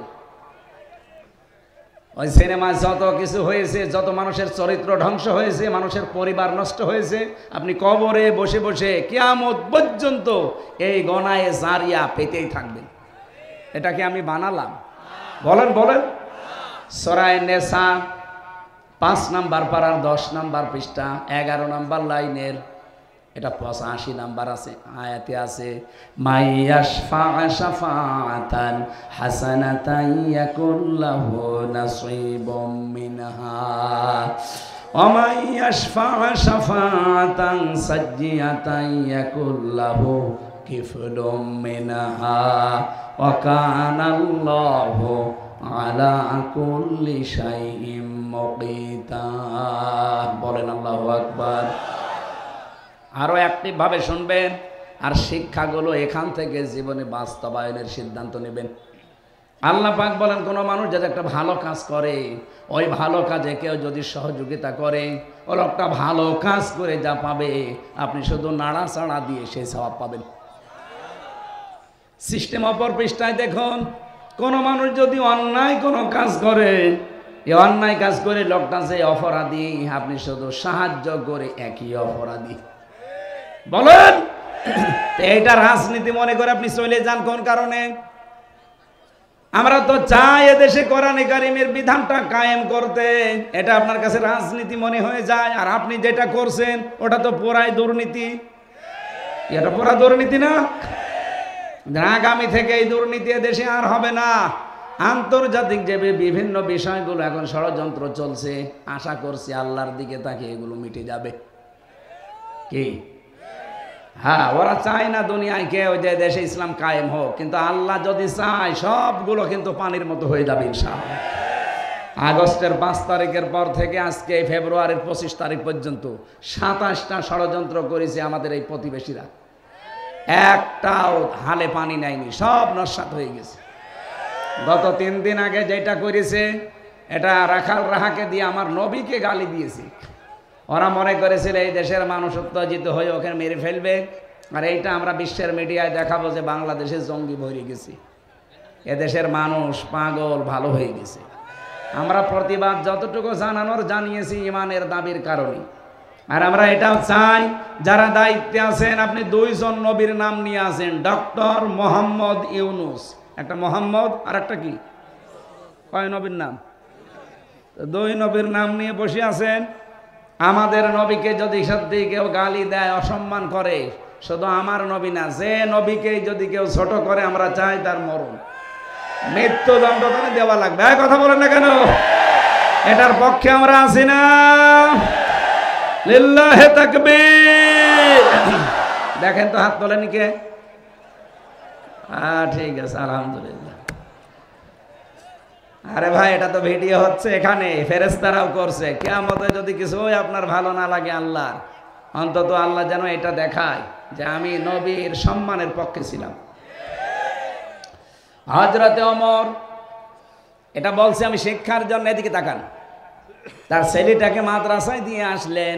ওই সিনেমায় যত কিছু হয়েছে, যত মানুষের চরিত্র ধ্বংস হয়েছে, মানুষের পরিবার নষ্ট হয়েছে, আপনি কবরে বসে বসে কিয়ামত পর্যন্ত এই গোনায়ে জারিয়া পেতেই থাকবেন। এটাকে আমি বানালাম? বলেন বলেন। সূরা নেসা 5 নাম্বার পারার 10 নাম্বার পৃষ্ঠা 11 নাম্বার লাইনের, এটা 85 নাম্বার আছে, আয়াতে আছে, মাইয়াশফা শাফাআতান হাসানাতান ইয়াকুল্লাহু নাসীবুম মিনহা ওয়া মাইয়াশফা শাফাআতান সাজ্জিয়াতান ইয়াকুল্লাহু কিফলুম মিনহা ওয়া কানাল্লাহু আলা কুল্লি শাইইন মুকিতা। বলেন আল্লাহু আকবার। আরো অ্যাক্টিভ ভাবে শুনবেন, আর শিক্ষাগুলো এখান থেকে জীবনে বাস্তবায়নের সিদ্ধান্ত নেবেন। আল্লাহ পাক বলেন, কোনো মানুষ যদি একটা ভালো কাজ করে, ওই ভালো কাজে কেউ যদি সহযোগিতা করে, ও লোকটা ভালো কাজ করে যা পাবে, আপনি শুধু নাড়াচাড়া দিয়ে সেই সওয়াব পাবেন। সিস্টেম অপর পৃষ্ঠায় দেখুন, কোনো মানুষ যদি অন্যায় কোনো কাজ করে, এই অন্যায় কাজ করে লোকটা যে অপরাধী, আপনি শুধু সাহায্য করে একই অপরাধী। বলেন, এইটা রাজনীতি মনে করে আপনি চলে যান কোন কারণে? আমরা তো চাই এদেশে কোরআনে কারিমের বিধানটা কায়েম করতে, এটা আপনার কাছে রাজনীতি মনে হয়ে যায়, আর আপনি যেটা করছেন ওটা তো পুরাই দুর্নীতি। এটা পুরা দুর্নীতি না? আগামী থেকে এই দুর্নীতি দেশে আর হবে না। আন্তর্জাতিক যে বিভিন্ন বিষয়গুলো এখন ষড়যন্ত্র চলছে, আশা করছি আল্লাহর দিকে তাকে এগুলো মিটে যাবে। কি? হ্যাঁ, ওরা চায় না দুনিয়ায় কেউ যে দেশে ইসলাম কায়েম হোক, কিন্তু আল্লাহ যদি চায় সবগুলো কিন্তু পানির মতো হয়ে যাবে ইনশাআল্লাহ। আগস্টের 5 তারিখের পর থেকে আজকে ফেব্রুয়ারির 25 তারিখ পর্যন্ত 27টা ষড়যন্ত্র করেছে আমাদের এই প্রতিবেশীরা, একটাও হালে পানি নেয়নি, সব নস্যাৎ হয়ে গেছে। গত 3 দিন আগে যেটা করেছে, এটা রাখাল রাহাকে দিয়ে আমার নবীকে গালি দিয়েছে। ওরা মনে করেছিল এই দেশের মানুষ উত্তেজিত হয়ে ওকে মেরে ফেলবে, আর এইটা আমরা বিশ্বের মিডিয়ায় দেখাবো যে বাংলাদেশে জঙ্গি ভরে গেছে, এদেশের মানুষ পাগল ভালো হয়ে গেছে। আমরা প্রতিবাদ যতটুকু জানানোর জানিয়েছি ইমানের দাবির কারণে। আর আমরা এটাও চাই যারা দায়িত্বে আছেন, আপনি 2 জন নবীর নাম নিয়ে আসেন, ডক্টর মোহাম্মদ ইউনুস, একটা মোহাম্মদ আর একটা কি, কয় নবীর নাম? 2 নবীর নাম নিয়ে বসে আছেন। আমাদের নবীকে যদি সত্যি কেউ গালি দেয়, অসম্মান করে, শুধু আমার নবী না, যে নবীকে যদি কেউ ছোট করে, আমরা চাই তার মরণ, মৃত্যুদণ্ড তাকে দেওয়া লাগবে। কথা বলেন না কেন? এটার পক্ষে আমরা আছি না? লিল্লাহে তাকবীর। দেখেন তো হাত তোলেনি কে? ঠিক আছে, আলহামদুলিল্লাহ। আরে ভাই, এটা তো ভিডিও হচ্ছে এখানে, ফেরেশতারাও করছে। কিয়ামতে যদি কিছু আপনার ভালো না লাগে আল্লাহর, অন্তত আল্লাহ যেন এটা দেখায় যে আমি নবীর সম্মানের পক্ষে ছিলাম। হযরতে ওমর এটা বলছে আমি শিক্ষার জন্য। এদিকে তাকান, তার ছেলেটাকে মাদ্রাসায় দিয়ে আসলেন।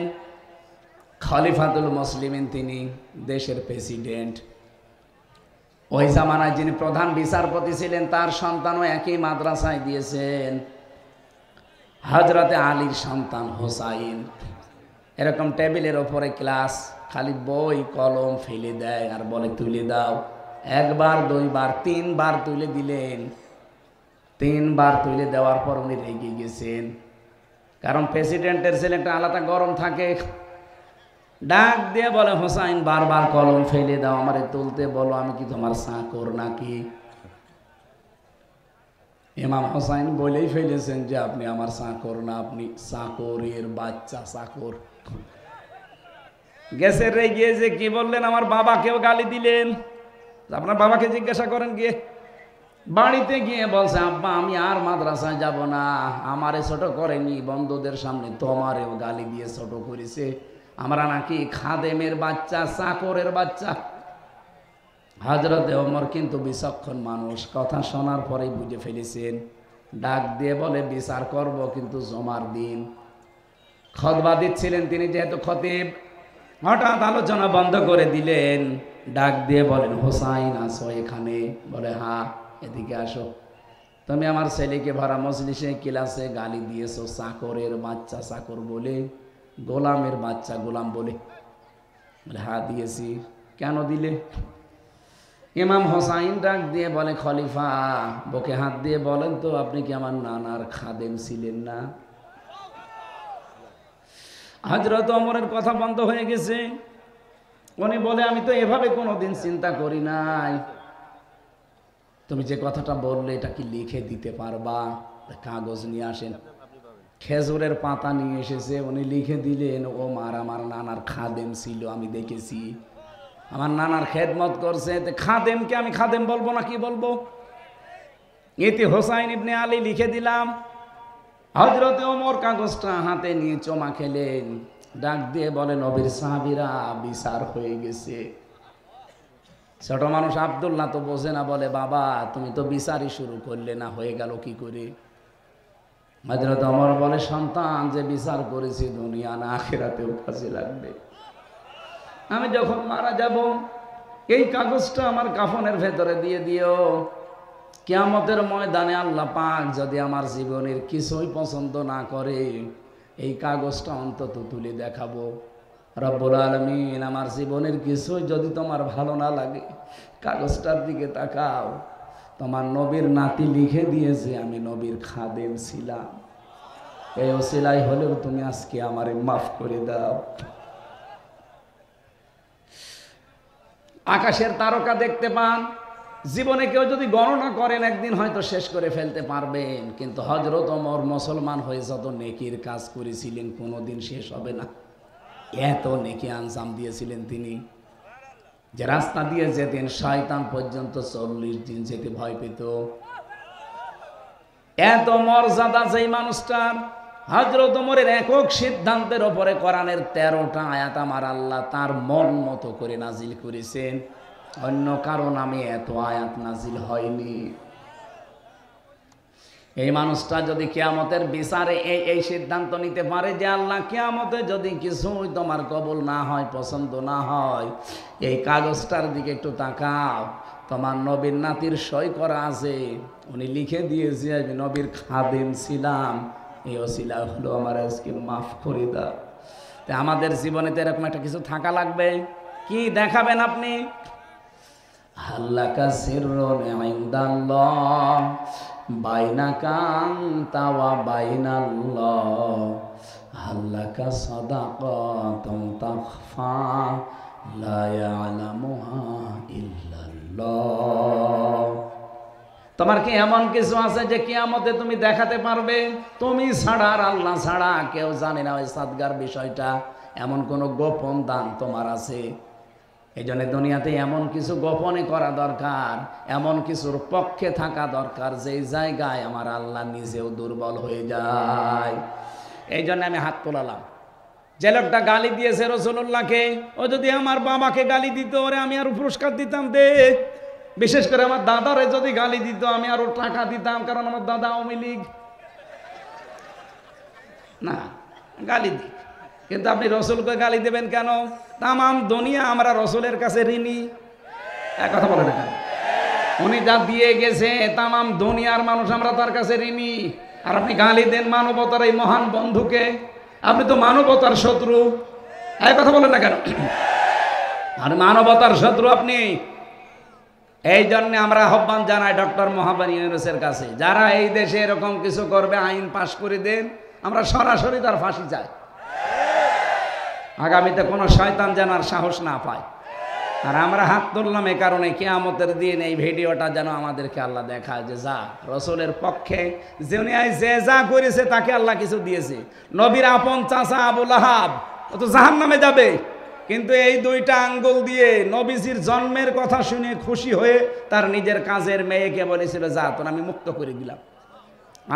খলিফাতুল মুসলিমিন, তিনি দেশের প্রেসিডেন্ট। ওই জামানায় যিনি প্রধান বিচারপতি ছিলেন, তার সন্তানও একই মাদ্রাসায় দিয়েছেন। হযরতে আলীর সন্তান হোসাইন। এরকম টেবিলের ওপরে ক্লাস, খালি বই কলম ফেলে দেয় আর বলে তুলে দাও। একবার, দুইবার, তিনবার তুলে দিলেন। তিনবার তুলে দেওয়ার পর উনি রেগে গেছেন, কারণ প্রেসিডেন্টের ছেলেটা আলাদা গরম থাকে। ডাক দিয়ে বলে, হোসাইন, বারবার কলম ফেলে দাও, আমারে তুলতে বলো, আমি কি তোমার চাকর নাকি? ইমাম হোসাইন বলেই ফেলেছেন যে আপনি আমার চাকর না, আপনি চাকরের বাচ্চা, চাকর। গেছে রেগে যে কি বললেন, আমার বাবাকেও গালি দিলেন। আপনার বাবাকে জিজ্ঞাসা করেন গিয়ে। বাড়িতে গিয়ে বলছে, আব্বা আমি আর মাদ্রাসায় যাব না, আমারে ছোট করেনি, বন্ধুদের সামনে তোমারেও গালি দিয়ে ছোট করেছে, আমরা নাকি খাদেমের বাচ্চা, চাকরের বাচ্চা। হযরতে ওমর কিন্তু বিচক্ষণ মানুষ, কথা শোনার পরেই বুঝে ফেলেছেন। ডাক দিয়ে বলে, বিচার করব কিন্তু জমার দিন। খুতবা দিচ্ছিলেন তিনি যেহেতু খতিব, হঠাৎ আলোচনা বন্ধ করে দিলেন। ডাক দিয়ে বলেন, হোসাইন আসো এখানে? বলে, হ্যাঁ। এদিকে আসো। তুমি আমার ছেলেকে ভরা মজলিসে ক্লাসে গালি দিয়েছো চাকরের বাচ্চা, চাকর বলে, গোলামের বাচ্চা, গোলাম বলে। বলে, হ্যাঁ দিয়েছি। কেন দিলে? ইমাম হোসাইন ডাক দিয়ে বলে, খলিফা বুকে হাত দিয়ে বলেন তো, আপনি কি আমার নানার খাদেম ছিলেন না? হযরত ওমরের কথা বন্ধ হয়ে গেছে। উনি বলে, আমি তো এভাবে কোনোদিন চিন্তা করি নাই। তুমি যে কথাটা বললে এটা কি লিখে দিতে পারবা? কাগজ নিয়ে আসেন। খেজুরের পাতা নিয়ে এসেছে, উনি লিখে দিলেন, ওমর আমার নানার খাদেম ছিল, আমি দেখেছি, আমার নানার খেদমত করছে। খাদেমকে আমি খাদেম বলবো না কি বলবো? ইতি হোসাইন ইবনে আলী লিখে দিলাম। হযরতে ওমর কাগজটা হাতে নিয়ে চমা খেলেন। ডাক দিয়ে বলে, নবীর সাহাবীরা, বিচার হয়ে গেছে। ছোট মানুষ আব্দুল্লাহ তো বোঝে না, বলে, বাবা তুমি তো বিচারই শুরু করলে না, হয়ে গেল কি করে? হযরত ওমর বলে, সন্তান, যে বিচার করেছি দুনিয়া না আখিরাতেও কাজে লাগবে। আমি যখন মারা যাব, এই কাগজটা আমার কাফনের ভেতরে দিয়ে দিও। কিয়ামতের ময়দানে আল্লাহ পাক যদি আমার জীবনের কিছুই পছন্দ না করে, এই কাগজটা অন্তত তুলে দেখাবো। রব্বুল আলামিন, আমার জীবনের কিছুই যদি তোমার ভালো না লাগে, কাগজটার দিকে তাকাও, তোমার নবীর নাতি লিখে দিয়েছে আমি নবীর খাদেম ছিলাম। এই ওসিলাই হলেও তুমি আজকে আমারে মাফ করে দাও। আকাশের তারকা দেখতে পান, জীবনে কেউ যদি গণনা করেন একদিন হয়তো শেষ করে ফেলতে পারবেন, কিন্তু হযরত ওমর মুসলমান হয়ে যত নেকির কাজ করেছিলেন কোনোদিন শেষ হবে না। এত নেকি আঞ্জাম দিয়েছিলেন তিনি, যে রাস্তা দিয়ে যেতেন শয়তান পর্যন্ত 40 দিন যেতে ভয় পেত। এত মর্যাদা যেই মানুষটার। হযরত ওমরের একক সিদ্ধান্তের ওপরে কোরআনের 13টা আয়াত আমার আল্লাহ তার মন মতো করে নাজিল করেছেন। অন্য কারো নামে এত আয়াত নাজিল হয়নি। এই মানুষটা যদি কিয়ামতের বিচারে এই সিদ্ধান্ত নিতে পারে যে আল্লাহ, কিয়ামতে যদি কিছুই তোমার কবুল না হয়, পছন্দ না হয়, এই কাগজটার দিকে একটু তাকাও, তোমার নবীর নাতির সই করা আছে, উনি লিখে দিয়েছে আমি নবীর খাদেম ছিলাম, এই ওসিলা হলো আমার আজকে মাফ করে দাও। তো আমাদের জীবনে তো এরকম একটা কিছু থাকা লাগবে। কি দেখাবেন আপনি? হাল্লাকা সিররুন ইনদাল্লাহ বাইনাকা আনতা ওয়া বাইনাল্লাহ, হাল্লাকা সাদাকাতুন তাখফা লা ইয়ালামুহা ইল্লাল্লাহ। তোমার কি এমন কিছু আছে যে কিয়ামতে তুমি দেখাতে পারবে? তুমি ছাড়া আর আল্লাহ ছাড়া কেউ জানে না ওই সাদগার বিষয়টা। এমন কোন গোপন দান তোমার আছে? এই জন্য দুনিয়াতে এমন কিছু গোপনে করা দরকার, এমন কিছুর পক্ষে থাকা দরকার যেই জায়গায় আমার আল্লাহ নিজেও দুর্বল হয়ে যায়। এই জন্য আমি হাত তোলালাম। যে লোকটা গালি দিয়েছে রাসূলুল্লাহকে, ও যদি আমার বাবাকে গালি দিত ওরে আমি আরো পুরস্কার দিতাম। দে, বিশেষ করে আমার দাদারে যদি গালি দিত আমি আরো টাকা দিতাম, কারণ আমার দাদা আওয়ামী লীগ। না, গালি দিক, কিন্তু আপনি রসুলকে গালি দেবেন কেন? তামাম দুনিয়া আমরা রসুলের কাছে ঋণী। এক কথা বলে না কেন? উনি যা দিয়ে গেছে তামাম দুনিয়ার মানুষ আমরা তার কাছে ঋণী। আর আপনি গালি দেন মানবতার এই মহান বন্ধুকে, আপনি তো মানবতার শত্রু। এক কথা বলেন না কেন? আর মানবতার শত্রু আপনি। এই জন্য আমরা আহ্বান জানাই ডক্টর মোহাম্মদ ইউনূসের কাছে, যারা এই দেশে এরকম কিছু করবে আইন পাশ করে দেন, আমরা সরাসরি তার ফাঁসি চাই। আগামীতে কোনো শয়তান যেন আর সাহস না পায়। আর আমরা হাত তুললাম এই কারণে, কিয়ামতের দিন এই ভিডিওটা যেন আমাদেরকে আল্লাহ দেখায় যে যা রসুলের পক্ষে যে যা করেছে তাকে আল্লাহ কিছু দিয়েছে। নবীর আপন চাচা আবু লাহাব ও তো জাহান্নামে যাবে, কিন্তু এই দুইটা আঙ্গুল দিয়ে নবীজির জন্মের কথা শুনে খুশি হয়ে তার নিজের কাজের মেয়েকে বলেছিল যা তোর আমি মুক্ত করে দিলাম।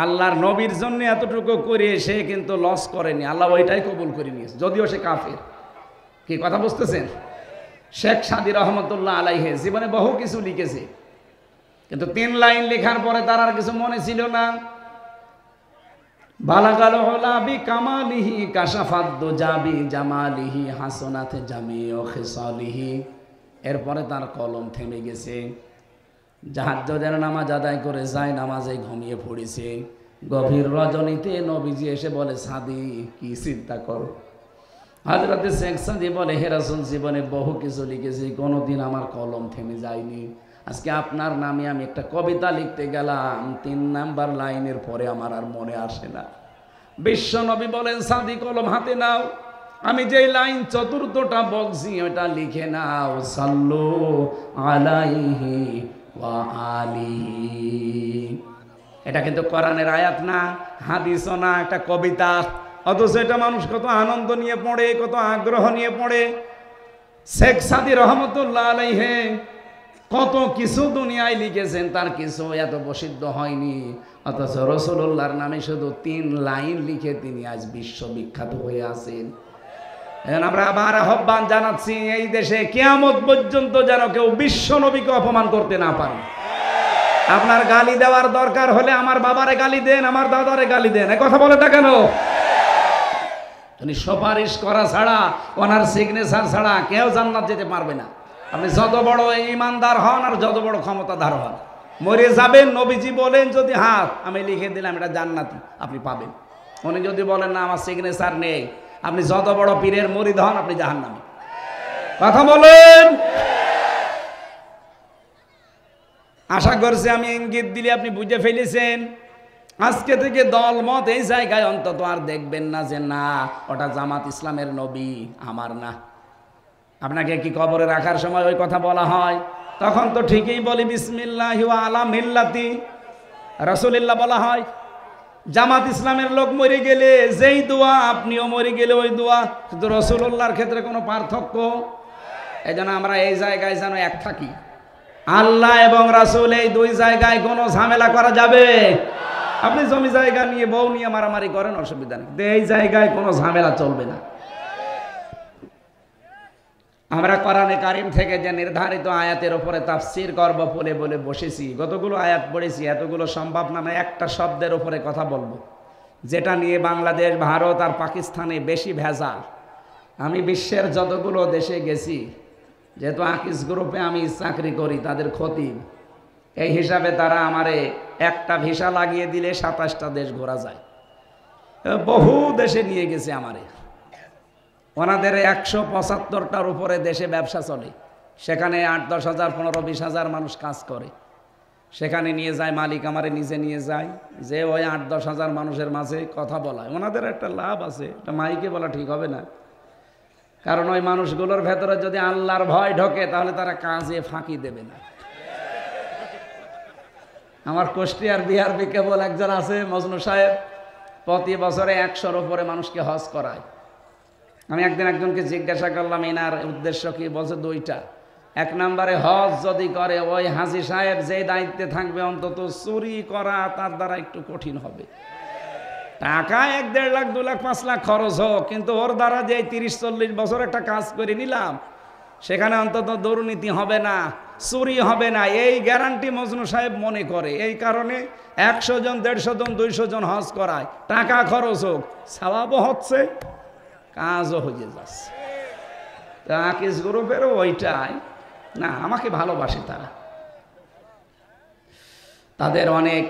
আল্লাহর নবীর জন্য এতটুকু করে সে কিন্তু লস করেনি, আল্লাহ ওইটাই কবুল করে নিয়েছে, যদিও সে কাফের। কি কথা বুঝতেছেন? শেখ সাদী রহমতুল্লাহ আলাইহে জীবনে বহু কিছু লিখেছে, কিন্তু 3 লাইন লেখার পরে তার আর কিছু মনে ছিল না। বালাগাল হুলাবি কামালিহি কাশাফাদ দুজাবি জামালিহি হাসনাত জামিউ খিসালিহি। এরপরে তার কলম থেমে গেছে। তাহাজ্জুদের নামাজ আদায় করে যায় নামাজে ঘুমিয়ে পড়েছে। গভীর রজনীতে নবীজি এসে বলে সাদী কি চিন্তা করো? হযরত শেখ সাদী বলে হে রাসূল, জীবনে বহু কিছু লিখেছি, কোনোদিন আমার কলম থেমে যায়নি। আজকে আপনার নামে আমি একটা কবিতা লিখতে গেলাম, 3 নাম্বার লাইনের পরে আমার আর মনে আসে না। বিশ্ব নবী বলেন সাদী কলম হাতে নাও, আমি যেই লাইন চতুর্থটা বলছি ওটা লিখে নাও। সাল্লু আলাইহি ওয়া আলিহি। এটা কিন্তু কোরআনের আয়াত না, হাদিসও না, একটা কবিতা। অথচ এটা মানুষ কত আনন্দ নিয়ে পড়ে, কত আগ্রহ নিয়ে পড়ে। শেখ সাদী রহমতুল্লাহ আলাইহি কত কিছু দুনিয়ায় লিখেছেন, তার কিছু এত প্রসিদ্ধ হয়নি। অথচ রাসূলুল্লাহর নামে শুধু 3 লাইন লিখে তিনি আজ বিশ্ববিখ্যাত হয়ে আছেন। এখন আমরা আবার আহ্বান জানাচ্ছি, এই দেশে কিয়ামত পর্যন্ত যেন কেউ বিশ্ব নবীকে অপমান করতে না পারে। আপনার গালি দেওয়ার দরকার হলে আমার বাবারে গালি দেন, আমার দাদারে গালি দেন, কথা বলে না কেন? উনি সুপারিশ করা ছাড়া, ওনার সিগনেচার ছাড়া কেউ জান্নাত যেতে পারবে না। আপনি যত বড় ইমানদার হন আর যত বড় ক্ষমতাধার হন, মরে যাবেন নবীজি বলেন যদি হাত আমি লিখে দিলাম এটা জান্নাতি, আপনি পাবেন। উনি যদি বলেন না আমার সিগনেচার নেই, আপনি যত বড় পীরের মুরিদ হন আপনি জাহান্নামী। কথা বলেন। আশা করছি আমি ইঙ্গিত দিলে আপনি বুঝে ফেলেছেন। আজকে থেকে দলমত এই জায়গায় অন্তত আর দেখবেন না যে না ওটা জামাত ইসলামের নবী, আমার না। আপনাকে কি কবরে রাখার সময় ওই কথা বলা হয়? তখন তো ঠিকই বলি বিসমিল্লাহি ওয়া আলা মিল্লাতি রাসূলিল্লাহ বলা হয়। জামাত ইসলামের লোক মরে গেলে যেই দোয়া, আপনিও মরে গেলে ওই দোয়া, কিন্তু রাসূলুল্লাহর ক্ষেত্রে কোনো পার্থক্য। এজন্য আমরা এই জায়গায় যেন এক থাকি। আল্লাহ এবং রাসূল এই 2 জায়গায় কোনো ঝামেলা করা যাবে? আপনি জমি জায়গা নিয়ে বউ নিয়ে মারামারি করেন, অসুবিধা নেই, এই জায়গায় কোনো ঝামেলা চলবে না। আমরা কোরআনে কারিম থেকে যে নির্ধারিত আয়াতের উপরে তাফসীর করব বলে বলে বসেছি। কতগুলো আয়াত পড়েছি, এতগুলো সম্ভব না। একটা শব্দের উপরে কথা বলবো, যেটা নিয়ে বাংলাদেশ, ভারত আর পাকিস্তানে বেশি ভেজাল। আমি বিশ্বের যতগুলো দেশে গেছি, যেহেতু আকিস গ্রুপে আমি চাকরি করি, তাদের খতিব, এই হিসাবে তারা আমারে একটা ভিসা লাগিয়ে দিলে 27টা দেশ ঘোরা যায়। বহু দেশে নিয়ে গেছে আমারে। ওনাদের 175টার উপরে দেশে ব্যবসা চলে, সেখানে 8-10 হাজার 15-20 হাজার মানুষ কাজ করে। সেখানে নিয়ে যায় মালিক, আমারে নিজে নিয়ে যায়, যে ওই 8-10 হাজার মানুষের মাঝে কথা বলায়। ওনাদের একটা লাভ আছে, এটা মাইকে বলা ঠিক হবে না, কারণ ওই মানুষগুলোর ভেতরে যদি আল্লাহর ভয় ঢোকে তাহলে তারা কাজে ফাঁকি দেবে না। আমার কুষ্টিয়ার বিআরবি কেবল একজন আছে মজনু সাহেব, প্রতি বছরে 100-র উপরে মানুষকে হজ করায়। আমি একদিন একজনকে জিজ্ঞাসা করলাম এনার উদ্দেশ্য কি, বলছে দুইটা। এক নম্বরে হজ যদি করে ওই হাজী সাহেব যে দায়িত্বে থাকবে অন্তত চুরি করা তার দ্বারা একটু কঠিন হবে। টাকা 1-1.5 লাখ 2 লাখ 5 লাখ খরচ হোক, কিন্তু ওর দ্বারা যে 30-40 বছর একটা কাজ করে নিলাম সেখানে অন্তত দুর্নীতি হবে না, চুরি হবে না, এই গ্যারান্টি মজনু সাহেব মনে করে। এই কারণে 100 জন 150 জন 200 জন হজ করায়, টাকা খরচ হোক, সওয়াবও হচ্ছে, কাজও হয়ে যাচ্ছে। তা আকিস গ্রুপেরও ওইটাই না, আমাকে ভালোবাসে তারা, তাদের অনেক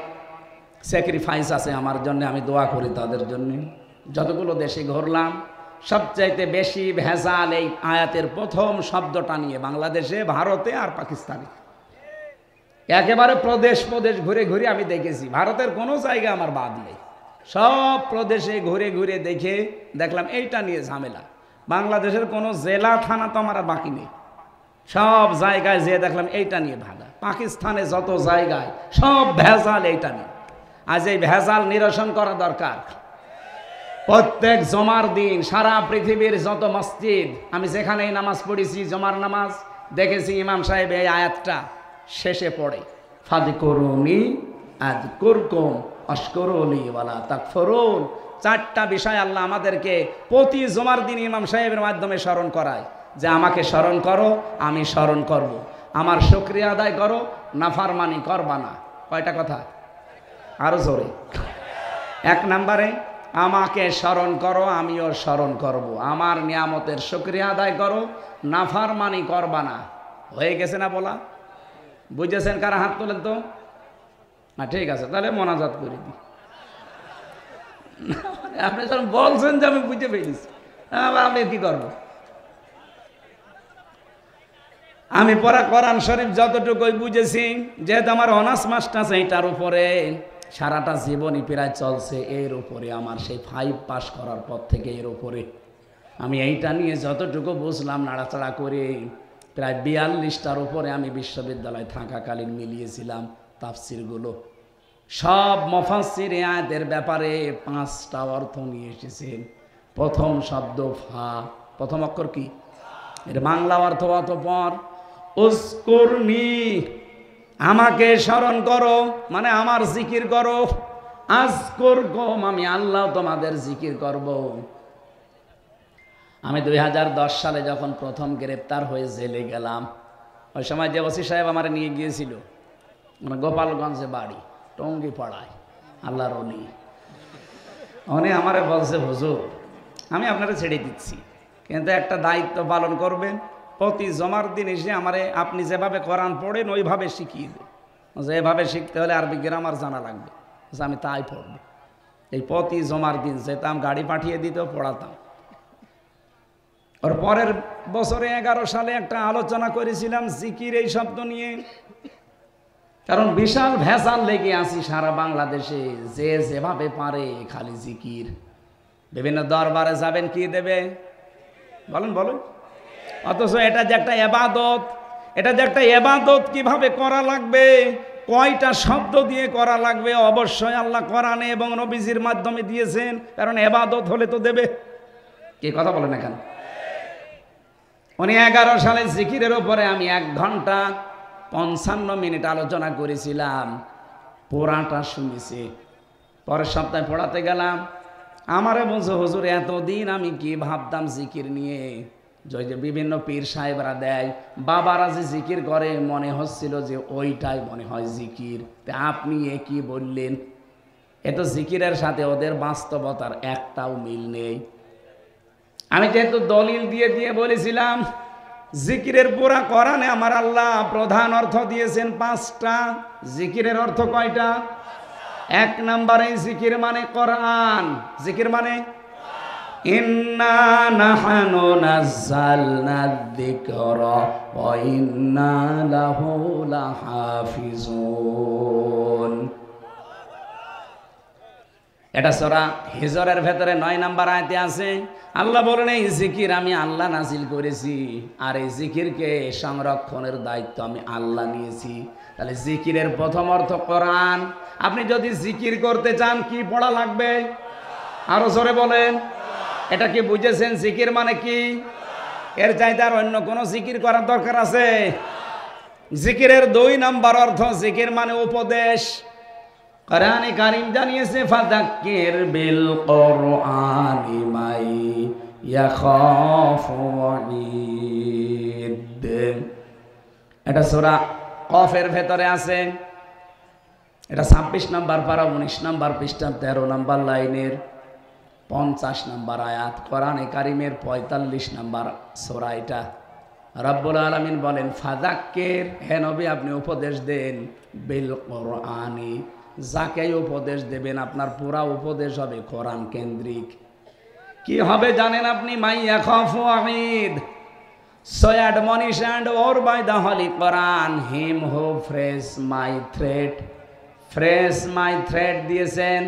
স্যাক্রিফাইস আছে আমার জন্য, আমি দোয়া করি তাদের জন্য। যতগুলো দেশে ঘুরলাম সবচাইতে বেশি ভেজাল এই আয়াতের প্রথম শব্দটা নিয়ে বাংলাদেশে, ভারতে আর পাকিস্তানে। একেবারে প্রদেশ প্রদেশ ঘুরে ঘুরে আমি দেখেছি, ভারতের কোনো জায়গা আমার বাদ নেই, সব প্রদেশে ঘুরে ঘুরে দেখে দেখলাম এইটা নিয়ে ঝামেলা। বাংলাদেশের কোনো জেলা থানা তো আমার বাকি নেই, সব জায়গায় যেয়ে দেখলাম এইটা নিয়ে ভাগা। পাকিস্তানে যত জায়গায় সব ভেজাল এইটা নিয়ে। আজ এই ভেজাল নিরসন করা দরকার। প্রত্যেক জমার দিন সারা পৃথিবীর যত মসজিদ, আমি যেখানেই নামাজ পড়েছি জমার নামাজ, দেখেছি ইমাম সাহেব এই আয়াতটা শেষে পড়ে, ফাযকুরুনি আযকুরকুম ওয়াশকুরুলি ওয়ালা তাকফুরুন। 4টা বিষয় আল্লাহ আমাদেরকে প্রতি জমার দিন ইমাম সাহেবের মাধ্যমে স্মরণ করায় যে আমাকে স্মরণ করো, আমি স্মরণ করব, আমার শুকরিয়া আদায় করো, নাফরমানি করবা না। কয়টা কথা? আরো জোরে। 1 নম্বরে আমাকে স্মরণ করো, আমিও স্মরণ করব, আমার নিয়ামতের শুকরিয়া আদায় করো, নাফরমানি করবা না। হয়ে গেছে না বলা? বুঝেছেন? কারা হাত তোলেন তো? না ঠিক আছে, তাহলে মোনাজাত করে দিই। আপনি যখন বলছেন যে আমি বুঝে পেয়েছি, আমি কি করবো? আমি পড়া কোরআন শরীফ যতটুকুই বুঝেছি, যেহেতু আমার অনার্স মাস্টার্স এইটার উপরে সারাটা জীবনই প্রায় চলছে, এর উপরে আমার সেই 5 পাস করার পর থেকে এর উপরে আমি এইটা নিয়ে যতটুকু বুঝলাম নাড়াচাড়া করে প্রায় 42টার উপরে আমি বিশ্ববিদ্যালয়ে থাকাকালীন মিলিয়েছিলাম তাফসিরগুলো। সব মুফাসসির এই আয়াতের ব্যাপারে 5টা অর্থ নিয়ে এসেছেন। প্রথম শব্দ ফা, প্রথম অক্ষর কি? এর বাংলা অর্থ অতঃপর। উযকুরনি, আমাকে স্মরণ করো, মানে আমার জিকির করো। আযকুরকুম, আমি আল্লাহ তোমাদের জিকির করব। আমি 2010 সালে যখন প্রথম গ্রেপ্তার হয়ে জেলে গেলাম, ওই সময় যে ওসি সাহেব আমার নিয়ে গিয়েছিল, মানে গোপালগঞ্জে বাড়ি, টঙ্গি পাড়ায়, আল্লাহর ওলি, উনি আমারে বলছে হুজুর আমি আপনারা ছেড়ে দিচ্ছি, কিন্তু একটা দায়িত্ব পালন করবেন, প্রতি জমার দিন এসে আমারে আপনি যেভাবে কোরআন পড়েন ওইভাবে শিখিয়ে দেন। যেভাবে শিখতে হলে আরবি গ্রামার জানা লাগবে। আমি তাই পড়ব। এই প্রতি জমার দিন যেতাম, গাড়ি পাঠিয়ে দিত, পড়াতাম। ওর পরের বছরে 11 সালে একটা আলোচনা করেছিলাম জিকির এই শব্দ নিয়ে, কারণ বিশাল ভেজাল লেগে আছি সারা বাংলাদেশে, যে যেভাবে পারে খালি জিকির। বিভিন্ন দরবারে যাবেন, কি দেবে বলেন বলেন, অথচ এটা যে একটা ইবাদত, এটা যে একটা ইবাদত কিভাবে করা লাগবে, কয়টা শব্দ দিয়ে করা লাগবে, অবশ্যই আল্লাহ কোরআনে এবং নবীজির মাধ্যমে দিয়েছেন, কারণ ইবাদত হলে তো দেবে। কি কথা বলেন এখানে? উনি 11 সালে জিকিরের উপরে আমি 1 ঘন্টা 55 মিনিট আলোচনা করেছিলাম, পুরাটা শুনেছি। পরের সপ্তাহে পড়াতে গেলাম, আমারে বলছে হুজুর এতদিন আমি কি ভাবতাম জিকির নিয়ে, যে বিভিন্ন পীর সাহেবরা দেয়, বাবারা যে জিকির করে মনে হচ্ছিল যে ওইটাই মনে হয় জিকির। তা আপনি এ কি বললেন? এ তো জিকিরের সাথে ওদের বাস্তবতার একটাও মিল নেই। আমি যেহেতু দলিল দিয়ে দিয়ে বলেছিলাম, জিকিরের পুরা কোরআনে আমার আল্লাহ প্রধান অর্থ দিয়েছেন 5টা। জিকিরের অর্থ কয়টা? 1 নম্বরে জিকির মানে কোরআন, জিকির মানে ইন্না নাহনু নাযালনা যিকরা ওয়া ইন্না লাহু লাহাফিজুন। এটা সূরা হিজরের ভেতরে 9 নম্বর আয়াতে আছে। আল্লাহ বলেন এই জিকির আমি আল্লাহ নাজিল করেছি, আর এই জিকিরকে সংরক্ষণের দায়িত্ব আমি আল্লাহ নিয়েছি। তাহলে জিকিরের প্রথম অর্থ কোরআন। আপনি যদি জিকির করতে চান কি পড়া লাগবে? আরো জোরে বলেন। এটা কি বুঝেছেন? জিকির মানে কি? এর চাইতে আর অন্য কোনো জিকির করার দরকার আছে? জিকিরের 2 নম্বর অর্থ, জিকির মানে উপদেশ। কোরআনে কারীম জানিয়েছে ফাযাক্কির বিল কোরআনি মাই ইয়াখাফু ওয়াঈদ। এটা সূরা কফের ভেতরে আছে। এটা 26 নম্বর পারা 19 নম্বর পৃষ্ঠা 13 নম্বর লাইনের 50 নম্বর আয়াত, কোরআনে কারীমের 45 নম্বর সূরা। এটা রব্বুল আলামিন বলেন ফাযাক্কির, হে নবী আপনি উপদেশ দেন, বিল কোরআনি, যাকে উপদেশ দেবেন আপনার পুরা উপদেশ হবে কোরআন কেন্দ্রিক। কি হবে জানেন আপনি? মাইয়া খাফু ওয়াঈদ, so admonish and or by the holy Quran him who phrase my threat, phrase my threat দিয়েছেন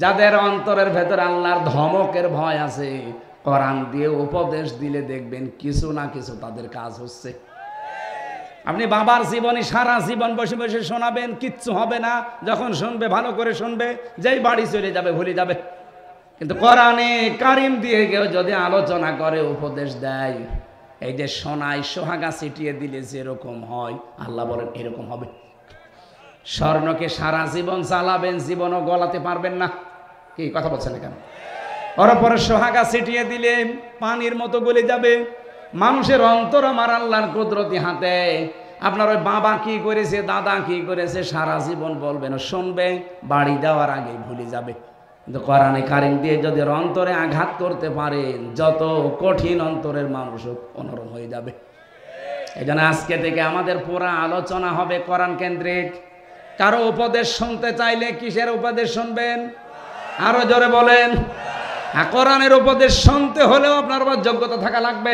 যাদের অন্তরের ভেতর আল্লাহর ধমকের ভয় আছে, কোরআন দিয়ে উপদেশ দিলে দেখবেন কিছু না কিছু তাদের কাজ হচ্ছে। আপনি বাবার জীবনী সারা জীবন বসে বসে শোনাবেন, কিচ্ছু হবে না। যখন শুনবে ভালো করে শুনবে, যেই বাড়ি চলে যাবে ভুলে যাবে। কিন্তু কোরআনে কারীম দিয়ে কেউ যদি আলোচনা করে, উপদেশ দেয়, এই যে সোনায় সোহাগা ছিটিয়ে দিলে যেরকম হয়, আল্লাহ বলেন এরকম হবে। স্বর্ণকে সারা জীবন চালাবেন, জীবনও গলাতে পারবেন না। কি কথা বলছেন কেন? ওর পরে সোহাগা ছিটিয়ে দিলে পানির মতো গলে যাবে। মানুষের অন্তর আমার আল্লাহর কুদরতি হাতে। আপনার ওই বাবা কি করেছে, দাদা কি করেছে, সারা জীবন বলবেন, শুনবে, বাড়ি যাওয়ার আগে ভুলে যাবে। কিন্তু কোরআনে কারীম দিয়ে যদি অন্তরে আঘাত করতে পারেন, যত কঠিন অন্তরের মানুষ নরম হয়ে যাবে। এই জন্য আজকে থেকে আমাদের পুরো আলোচনা হবে কোরআন কেন্দ্রিক। কারো উপদেশ শুনতে চাইলে কিসের উপদেশ শুনবেন? আরো জোরে বলেন। কোরআনের উপদেশ শুনতে হলেও আপনার আবার যোগ্যতা থাকা লাগবে।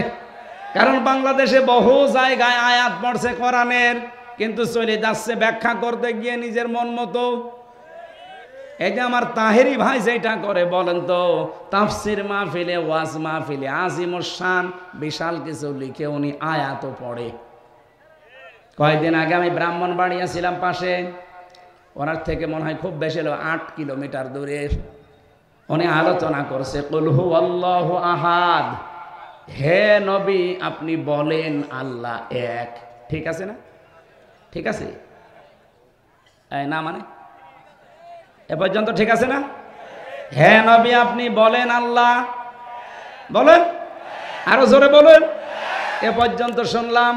কারণ বাংলাদেশে বহু জায়গায় আয়াত পড়ছে কোরআনের, কিন্তু চলে যাচ্ছে ব্যাখ্যা করতে গিয়ে নিজের মন মতো। এই যে আমার তাহেরি ভাই যেটা করে বলেন তো, তাফসির মাহফিলে, ওয়াজ মাহফিলে আজিমুস শান বিশাল কিছু লিখে উনি আয়াতও পড়ে। কয়েকদিন আগে আমি ব্রাহ্মণবাড়িয়া ছিলাম পাশে, ওনার থেকে মনে হয় খুব বেশি হলো 8 কিলোমিটার দূরে। উনি আলোচনা করছে কুল হু আল্লাহু আহাদ, হে নবী আপনি বলেন আল্লাহ এক। ঠিক আছে না? ঠিক আছে না মানে এ পর্যন্ত ঠিক আছে না? হে নবী আপনি বলেন আল্লাহ, বলেন আরো জোরে বলেন। এ পর্যন্ত শুনলাম।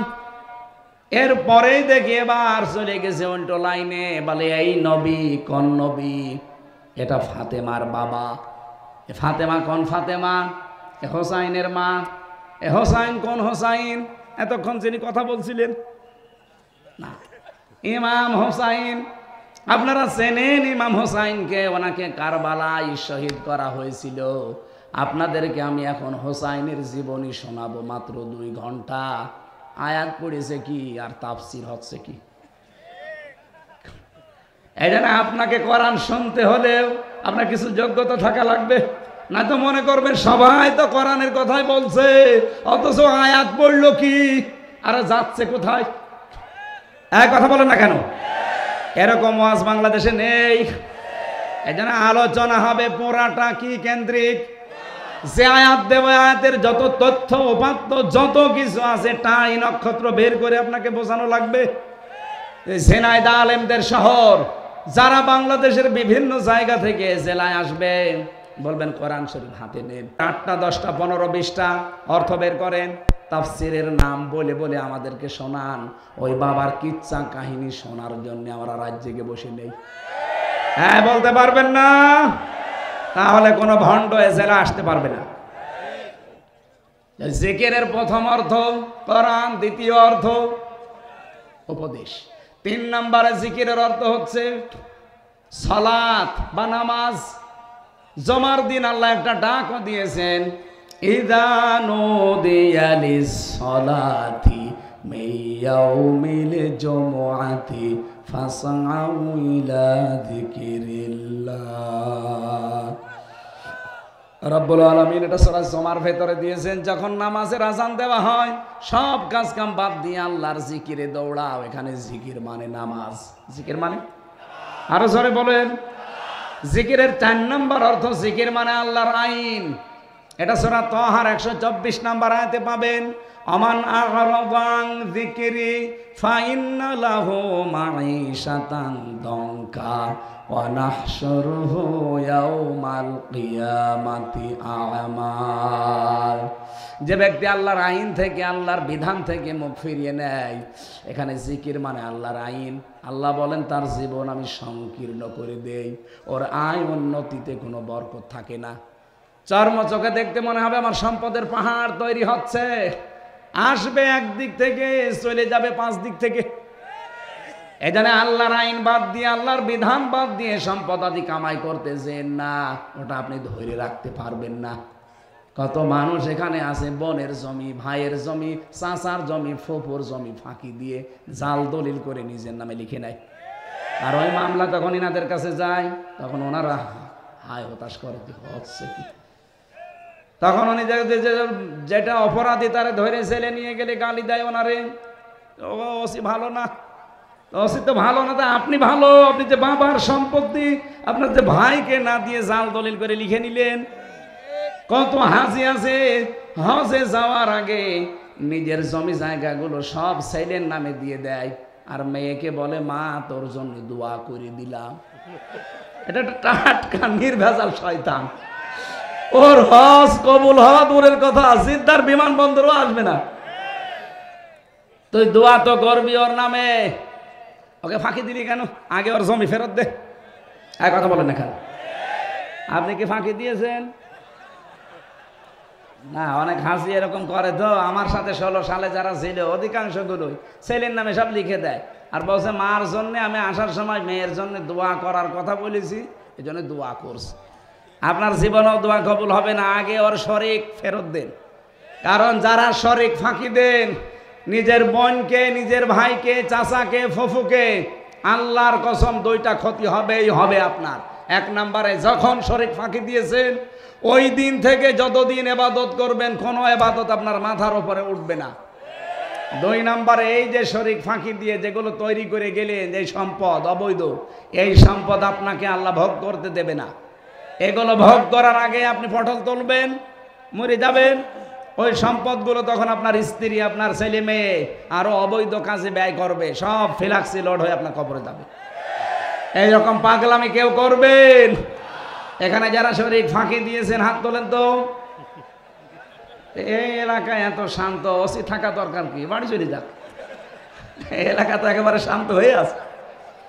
এরপরেই দেখি এবার চলে গেছে উল্টো লাইনে, বলে এই নবী কোন নবী? এটা ফাতেমার বাবা। ফাতেমা কোন ফাতেমা? হোসাইনের মা। হোসাইন কোন হোসাইন? এতক্ষণ যিনি কথা বলছিলেন না, ইমাম হোসাইন। আপনারা চেনেন ইমাম হোসাইনকে, ওনাকে কারবালায় শহীদ করা হয়েছিল। আপনাদেরকে আমি এখন হোসাইনের জীবনী শোনাবো মাত্র 2 ঘন্টা। আয়াত পড়েছে কি আর তাফসির হচ্ছে কি। এই জন্য আপনাকে কোরআন শুনতে হলেও আপনার কিছু যোগ্যতা থাকা লাগবে। না তো মনে করবেন সবাই তো কোরআনের কথাই বলছে, অথচ আয়াত পড়লো কি আর যাচ্ছে কোথায়। কথা বলেন না কেন? এরকম ওয়াজ বাংলাদেশে নেই। এই জন্য আলোচনা হবে পুরাটা কি কেন্দ্রিক। যে আয়াত দেব, আয়াতের যত তথ্য উপাত্ত যত কিছু আছে, টাই নক্ষত্র বের করে আপনাকে বোঝানো লাগবে। ঝিনাইদহ আলেমদের শহর, যারা বাংলাদেশের বিভিন্ন জায়গা থেকে জেলায় আসবে, বলবেন কোরআন শরীফ হাতে নেন, 8টা 10টা 15 20টা অর্থ বের করেন, তাফসিরের নাম বলে বলে আমাদেরকে শোনান। ওই বাবার কিচ্ছা কাহিনী শোনার জন্য আমরা রাত জেগে বসে নেই। হ্যাঁ বলতে পারবেন না? তাহলে কোনো ভণ্ড এ জেলা আসতে পারবে না। জিকিরের প্রথম অর্থ কোরআন, দ্বিতীয় অর্থ উপদেশ। 3 নম্বরে জিকিরের অর্থ হচ্ছে সালাত বা নামাজ। জমার দিন আল্লাহ একটা ডাকও দিয়েছেন, ইযা নুদিয়া লিস-সালাতি মিন ইয়াউমিল জুমআতি ফাসআউ ইলা যিকিরিল্লাহ। রব্বুল আলামিন এটা সূরা জুমার ভেতরে দিয়েছেন, যখন নামাজের আযান দেওয়া হয় সব কাজ কাম বাদ দিয়ে আল্লাহর জিকিরে দৌড়াও। এখানে জিকির মানে নামাজ, জিকির মানে আরো জোরে বলেন। জিকিরের 4 নম্বর অর্থ জিকির মানে আল্লাহর আইন। এটা সূরা তাহার 124 নম্বর আয়াতে পাবেন। আমান আ'রাদান যিকরি ফাইন্না লাহু মাঈশাতান দঙ্কা ওয়া নাহশুরুহু ইয়াওমাল কিয়ামাতি আ'মা। যে ব্যক্তি আল্লাহর আইন থেকে, আল্লাহর বিধান থেকে মুখ ফিরিয়ে নেয়, এখানে জিকির মানে আল্লাহর আইন। আল্লাহ বলেন তার জীবন আমি সংকীর্ণ করে দেই, ওর আয় উন্নতিতে কোনো বরকত থাকে না। চর্ম চোখে দেখতে মনে হবে আমার সম্পদের পাহাড় তৈরি হচ্ছে, আসবে একদিক থেকে চলে যাবে 5 দিক থেকে। এখানে আল্লাহর আইন বাদ দিয়ে, আল্লাহর বিধান বাদ দিয়ে সম্পদ আদি কামাই করতেছেন না, ওটা আপনি ধরে রাখতে পারবেন না। কত মানুষ এখানে আছে বোনের জমি, ভাইয়ের জমি, চাচার জমি, ফুফুর জমি ফাঁকি দিয়ে জাল দলিল করে নিজের নামে লিখে নেয়। আর ওই মামলা তখন ইনাদের কাছে যায়, তখন ওনারা হায় হতাশ করে হচ্ছে কি। তখন উনি যেটা অপরাধী তারে ধরে ছেলে নিয়ে গেলে গালি দেয় ওনারে, ওসি ভালো না, ওসি তো ভালো না, তা আপনি ভালো, আপনি যে বাবার সম্পত্তি আপনার যে ভাইকে না দিয়ে জাল দলিল করে লিখে নিলেন। কত হাজি আছে হজে যাওয়ার আগে নিজের জমি জায়গাগুলো সব ছেলের নামে দিয়ে দেয়, আর মেয়েকে বলে মা তোর জন্য দোয়া করে দিলাম। এটা একটা টাটকা নির্ভেজাল শয়তান। ওর হজ কবুল হওয়া দূরের কথা, জিদ্দার বিমানবন্দরও আসবে না। তুই দোয়া তো করবি ওর নামে, ওকে ফাঁকি দিলি কেন? আগে ওর জমি ফেরত দে। এক কথা বলেন এখানে, আপনি কি ফাঁকি দিয়েছেন? না, অনেক হাসি এরকম করে তো। আমার সাথে 16 সালে যারা ছিল অধিকাংশগুলোই ছেলের নামে সব লিখে দেয়, আর বলছে মার জন্য আমি আসার সময় মেয়ের জন্য দোয়া করার কথা বলেছি, এই জন্য দোয়া করছি। আপনার জীবনেও দোয়া কবুল হবে না, আগে ওর শরিক ফেরত দেন। কারণ যারা শরিক ফাঁকি দেন, নিজের বোনকে, নিজের ভাইকে, চাচাকে, ফুফুকে, আল্লাহর কসম 2টা ক্ষতি হবেই হবে আপনার। 1 নম্বরে যখন শরিক ফাঁকি দিয়েছেন ওই দিন থেকে যতদিন ইবাদত করবেন কোনো ইবাদত আপনার মাথার উপরে উঠবে না। 2 নম্বরে এই যে শরিক ফাঁকি দিয়ে যেগুলো তৈরি করে গেলেন, এই সম্পদ অবৈধ, এই সম্পদ আপনাকে আল্লাহ ভোগ করতে দেবে না। এগুলো ভোগ করার আগে আপনি পটল তুলবেন, মরে যাবেন। ওই সম্পদগুলো তখন আপনার স্ত্রী, আপনার ছেলে মেয়ে আরো অবৈধ কাজে ব্যয় করবে, সব ফিলাক্সি লোড হয়ে আপনার কবরে যাবে। এইরকম পাগলামি কেউ করবেন? এখানে যারা শরীর ফাঁকি দিয়েছেন হাত তোলেন তো। এই এলাকায় এত শান্ত, ওসি থাকা দরকার কি? বাড়ি চলে যাক, এই এলাকা তো একেবারে শান্ত হয়ে আছে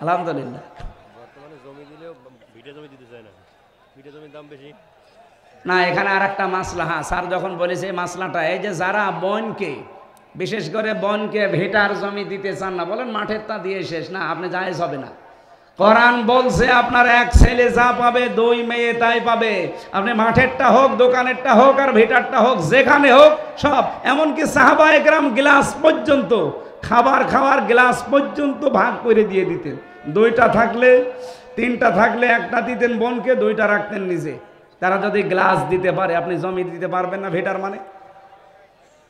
আলহামদুলিল্লাহ। না, এখানে আর একটা মাসলা, হ্যাঁ স্যার যখন বলেছে এই মাসলাটা, এই যে যারা বোনকে, বিশেষ করে বোনকে ভিটার জমি দিতে চান না, বলেন মাঠের তা দিয়ে শেষ, না আপনি জায়েজ হবে না। কোরআন বলছে আপনার 1 ছেলে যা পাবে 2 মেয়ে তাই পাবে। আপনি মাঠেরটা হোক, দোকানেরটা হোক, আর ভিটারটা হোক, যেখানে হোক সব। এমনকি সাহাবায়ে কেরাম গ্লাস পর্যন্ত, খাবার খাওয়ার গ্লাস পর্যন্ত ভাগ করে দিয়ে দিতেন। 2টা থাকলে, 3টা থাকলে 1টা দিতেন বোনকে, 2টা রাখতেন নিজে। তারা যদি গ্লাস দিতে পারে, আপনি জমি দিতে পারবেন না ভিটার মানে?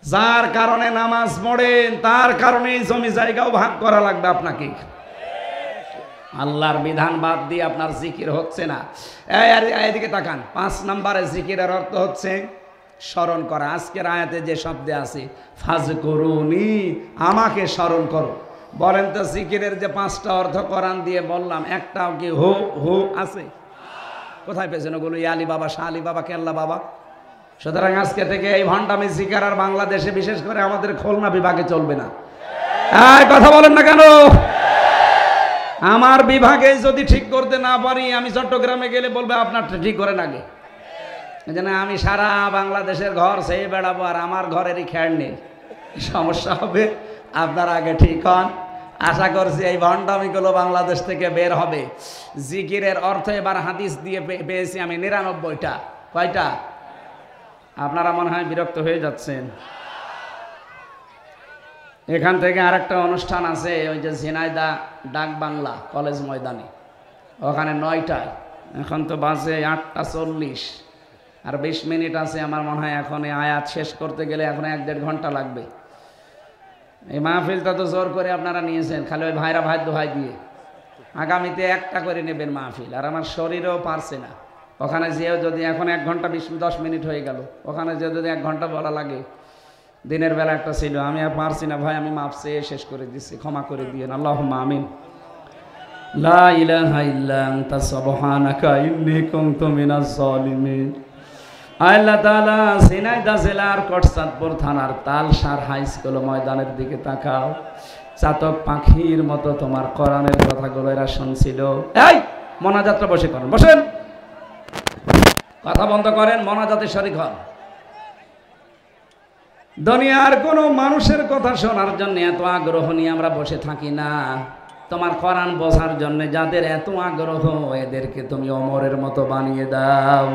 যার কারণে নামাজ পড়েন তার কারণে এই জমি জায়গাও ভাগ করা লাগবে আপনাকে। আল্লাহর বিধান বাদ দিয়ে আপনার জিকির হচ্ছে না। এদিকে তাকান। 5 নম্বরে জিকিরের অর্থ হচ্ছে স্মরণ করা। আজকের আয়াতে যে শব্দে আছে ফাজকুরুনি, আমাকে স্মরণ করো। বলেন তো জিকিরের যে 5টা অর্থ কোরআন দিয়ে বললাম, একটাও কি হু হু আছে? কোথায় পেয়েছেন ওগুলো? আলী বাবা, শাহ আলী বাবা, কেল্লা বাবা। সুতরাং আজকে থেকে এই ভণ্ডামি জিকির আর বাংলাদেশে, বিশেষ করে আমাদের খুলনা বিভাগে চলবে না। কথা বলেন না কেন? আমার বিভাগে যদি ঠিক করতে না পারি, আমি চট্টগ্রামে গেলে বলবে আপনারটা ঠিক করেন আগে। যেন আমি সারা বাংলাদেশের ঘর সেই বেড়াবো আর আমার ঘরেরই খেয়াল নেই, সমস্যা হবে। আপনার আগে ঠিক হন। আশা করছি এই ভণ্ডামিগুলো বাংলাদেশ থেকে বের হবে। জিকিরের অর্থ এবার হাদিস দিয়ে পেয়েছি আমি 99টা। কয়টা? আপনারা মনে হয় বিরক্ত হয়ে যাচ্ছেন। এখান থেকে আরেকটা অনুষ্ঠান আছে, ওই যে ঝিনাইদা ডাক বাংলা কলেজ ময়দানে, ওখানে 9টায়, এখন তো বাজে 8:40, আর 20 মিনিট আছে আমার মনে হয়। এখন এই আয়াত শেষ করতে গেলে এখন 1-1.5 ঘন্টা লাগবে। এই মাহফিলটা তো জোর করে আপনারা নিয়েছেন, খালি ওই ভাইরা ভাই দোহাই দিয়ে। আগামীতে একটা করে নেবেন মাহফিল, আর আমার শরীরেও পারছে না। ওখানে যেও যদি এখন 1 ঘন্টা 10 মিনিট হয়ে গেল, ওখানে যে যদি 1 ঘন্টা বলা লাগে। দিনের বেলা একটা ছিল, আমি আর পারছি না ভাই, আমি মাপ চেয়ে শেষ করে দিচ্ছি, ক্ষমা করে দিয়েন। আল্লাহুম্মা আমিন। লা ইলাহা ইল্লা আনতা সুবহানাকা ইন্নী কুনতু মিনাজ জালিমিন। আল্লাহ তাআলা ঝিনাইদহ জেলার কোটচাঁদপুর থানার তালসার হাই স্কুল ময়দানের দিকে তাকাও। চাতক পাখির মতো তোমার কোরআনের কথাগুলো এরা শুনছিল। এই মোনাজাতটা বসে করেন, বসেন, কথা বন্ধ করেন, মোনাজাতে শরীক হন। দুনিয়ার কোনো মানুষের কথা শোনার জন্য এত আগ্রহ নিয়ে আমরা বসে থাকি না। তোমার কোরআন বোঝার জন্য যাদের এত আগ্রহ, এদেরকে তুমি ওমরের মতো বানিয়ে দাও।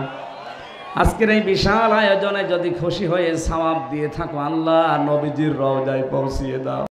আজকের এই বিশাল আয়োজনে যদি খুশি হয়ে সওয়াব দিয়ে থাকো, আল্লাহ নবীজির রওজায় পৌঁছিয়ে দাও।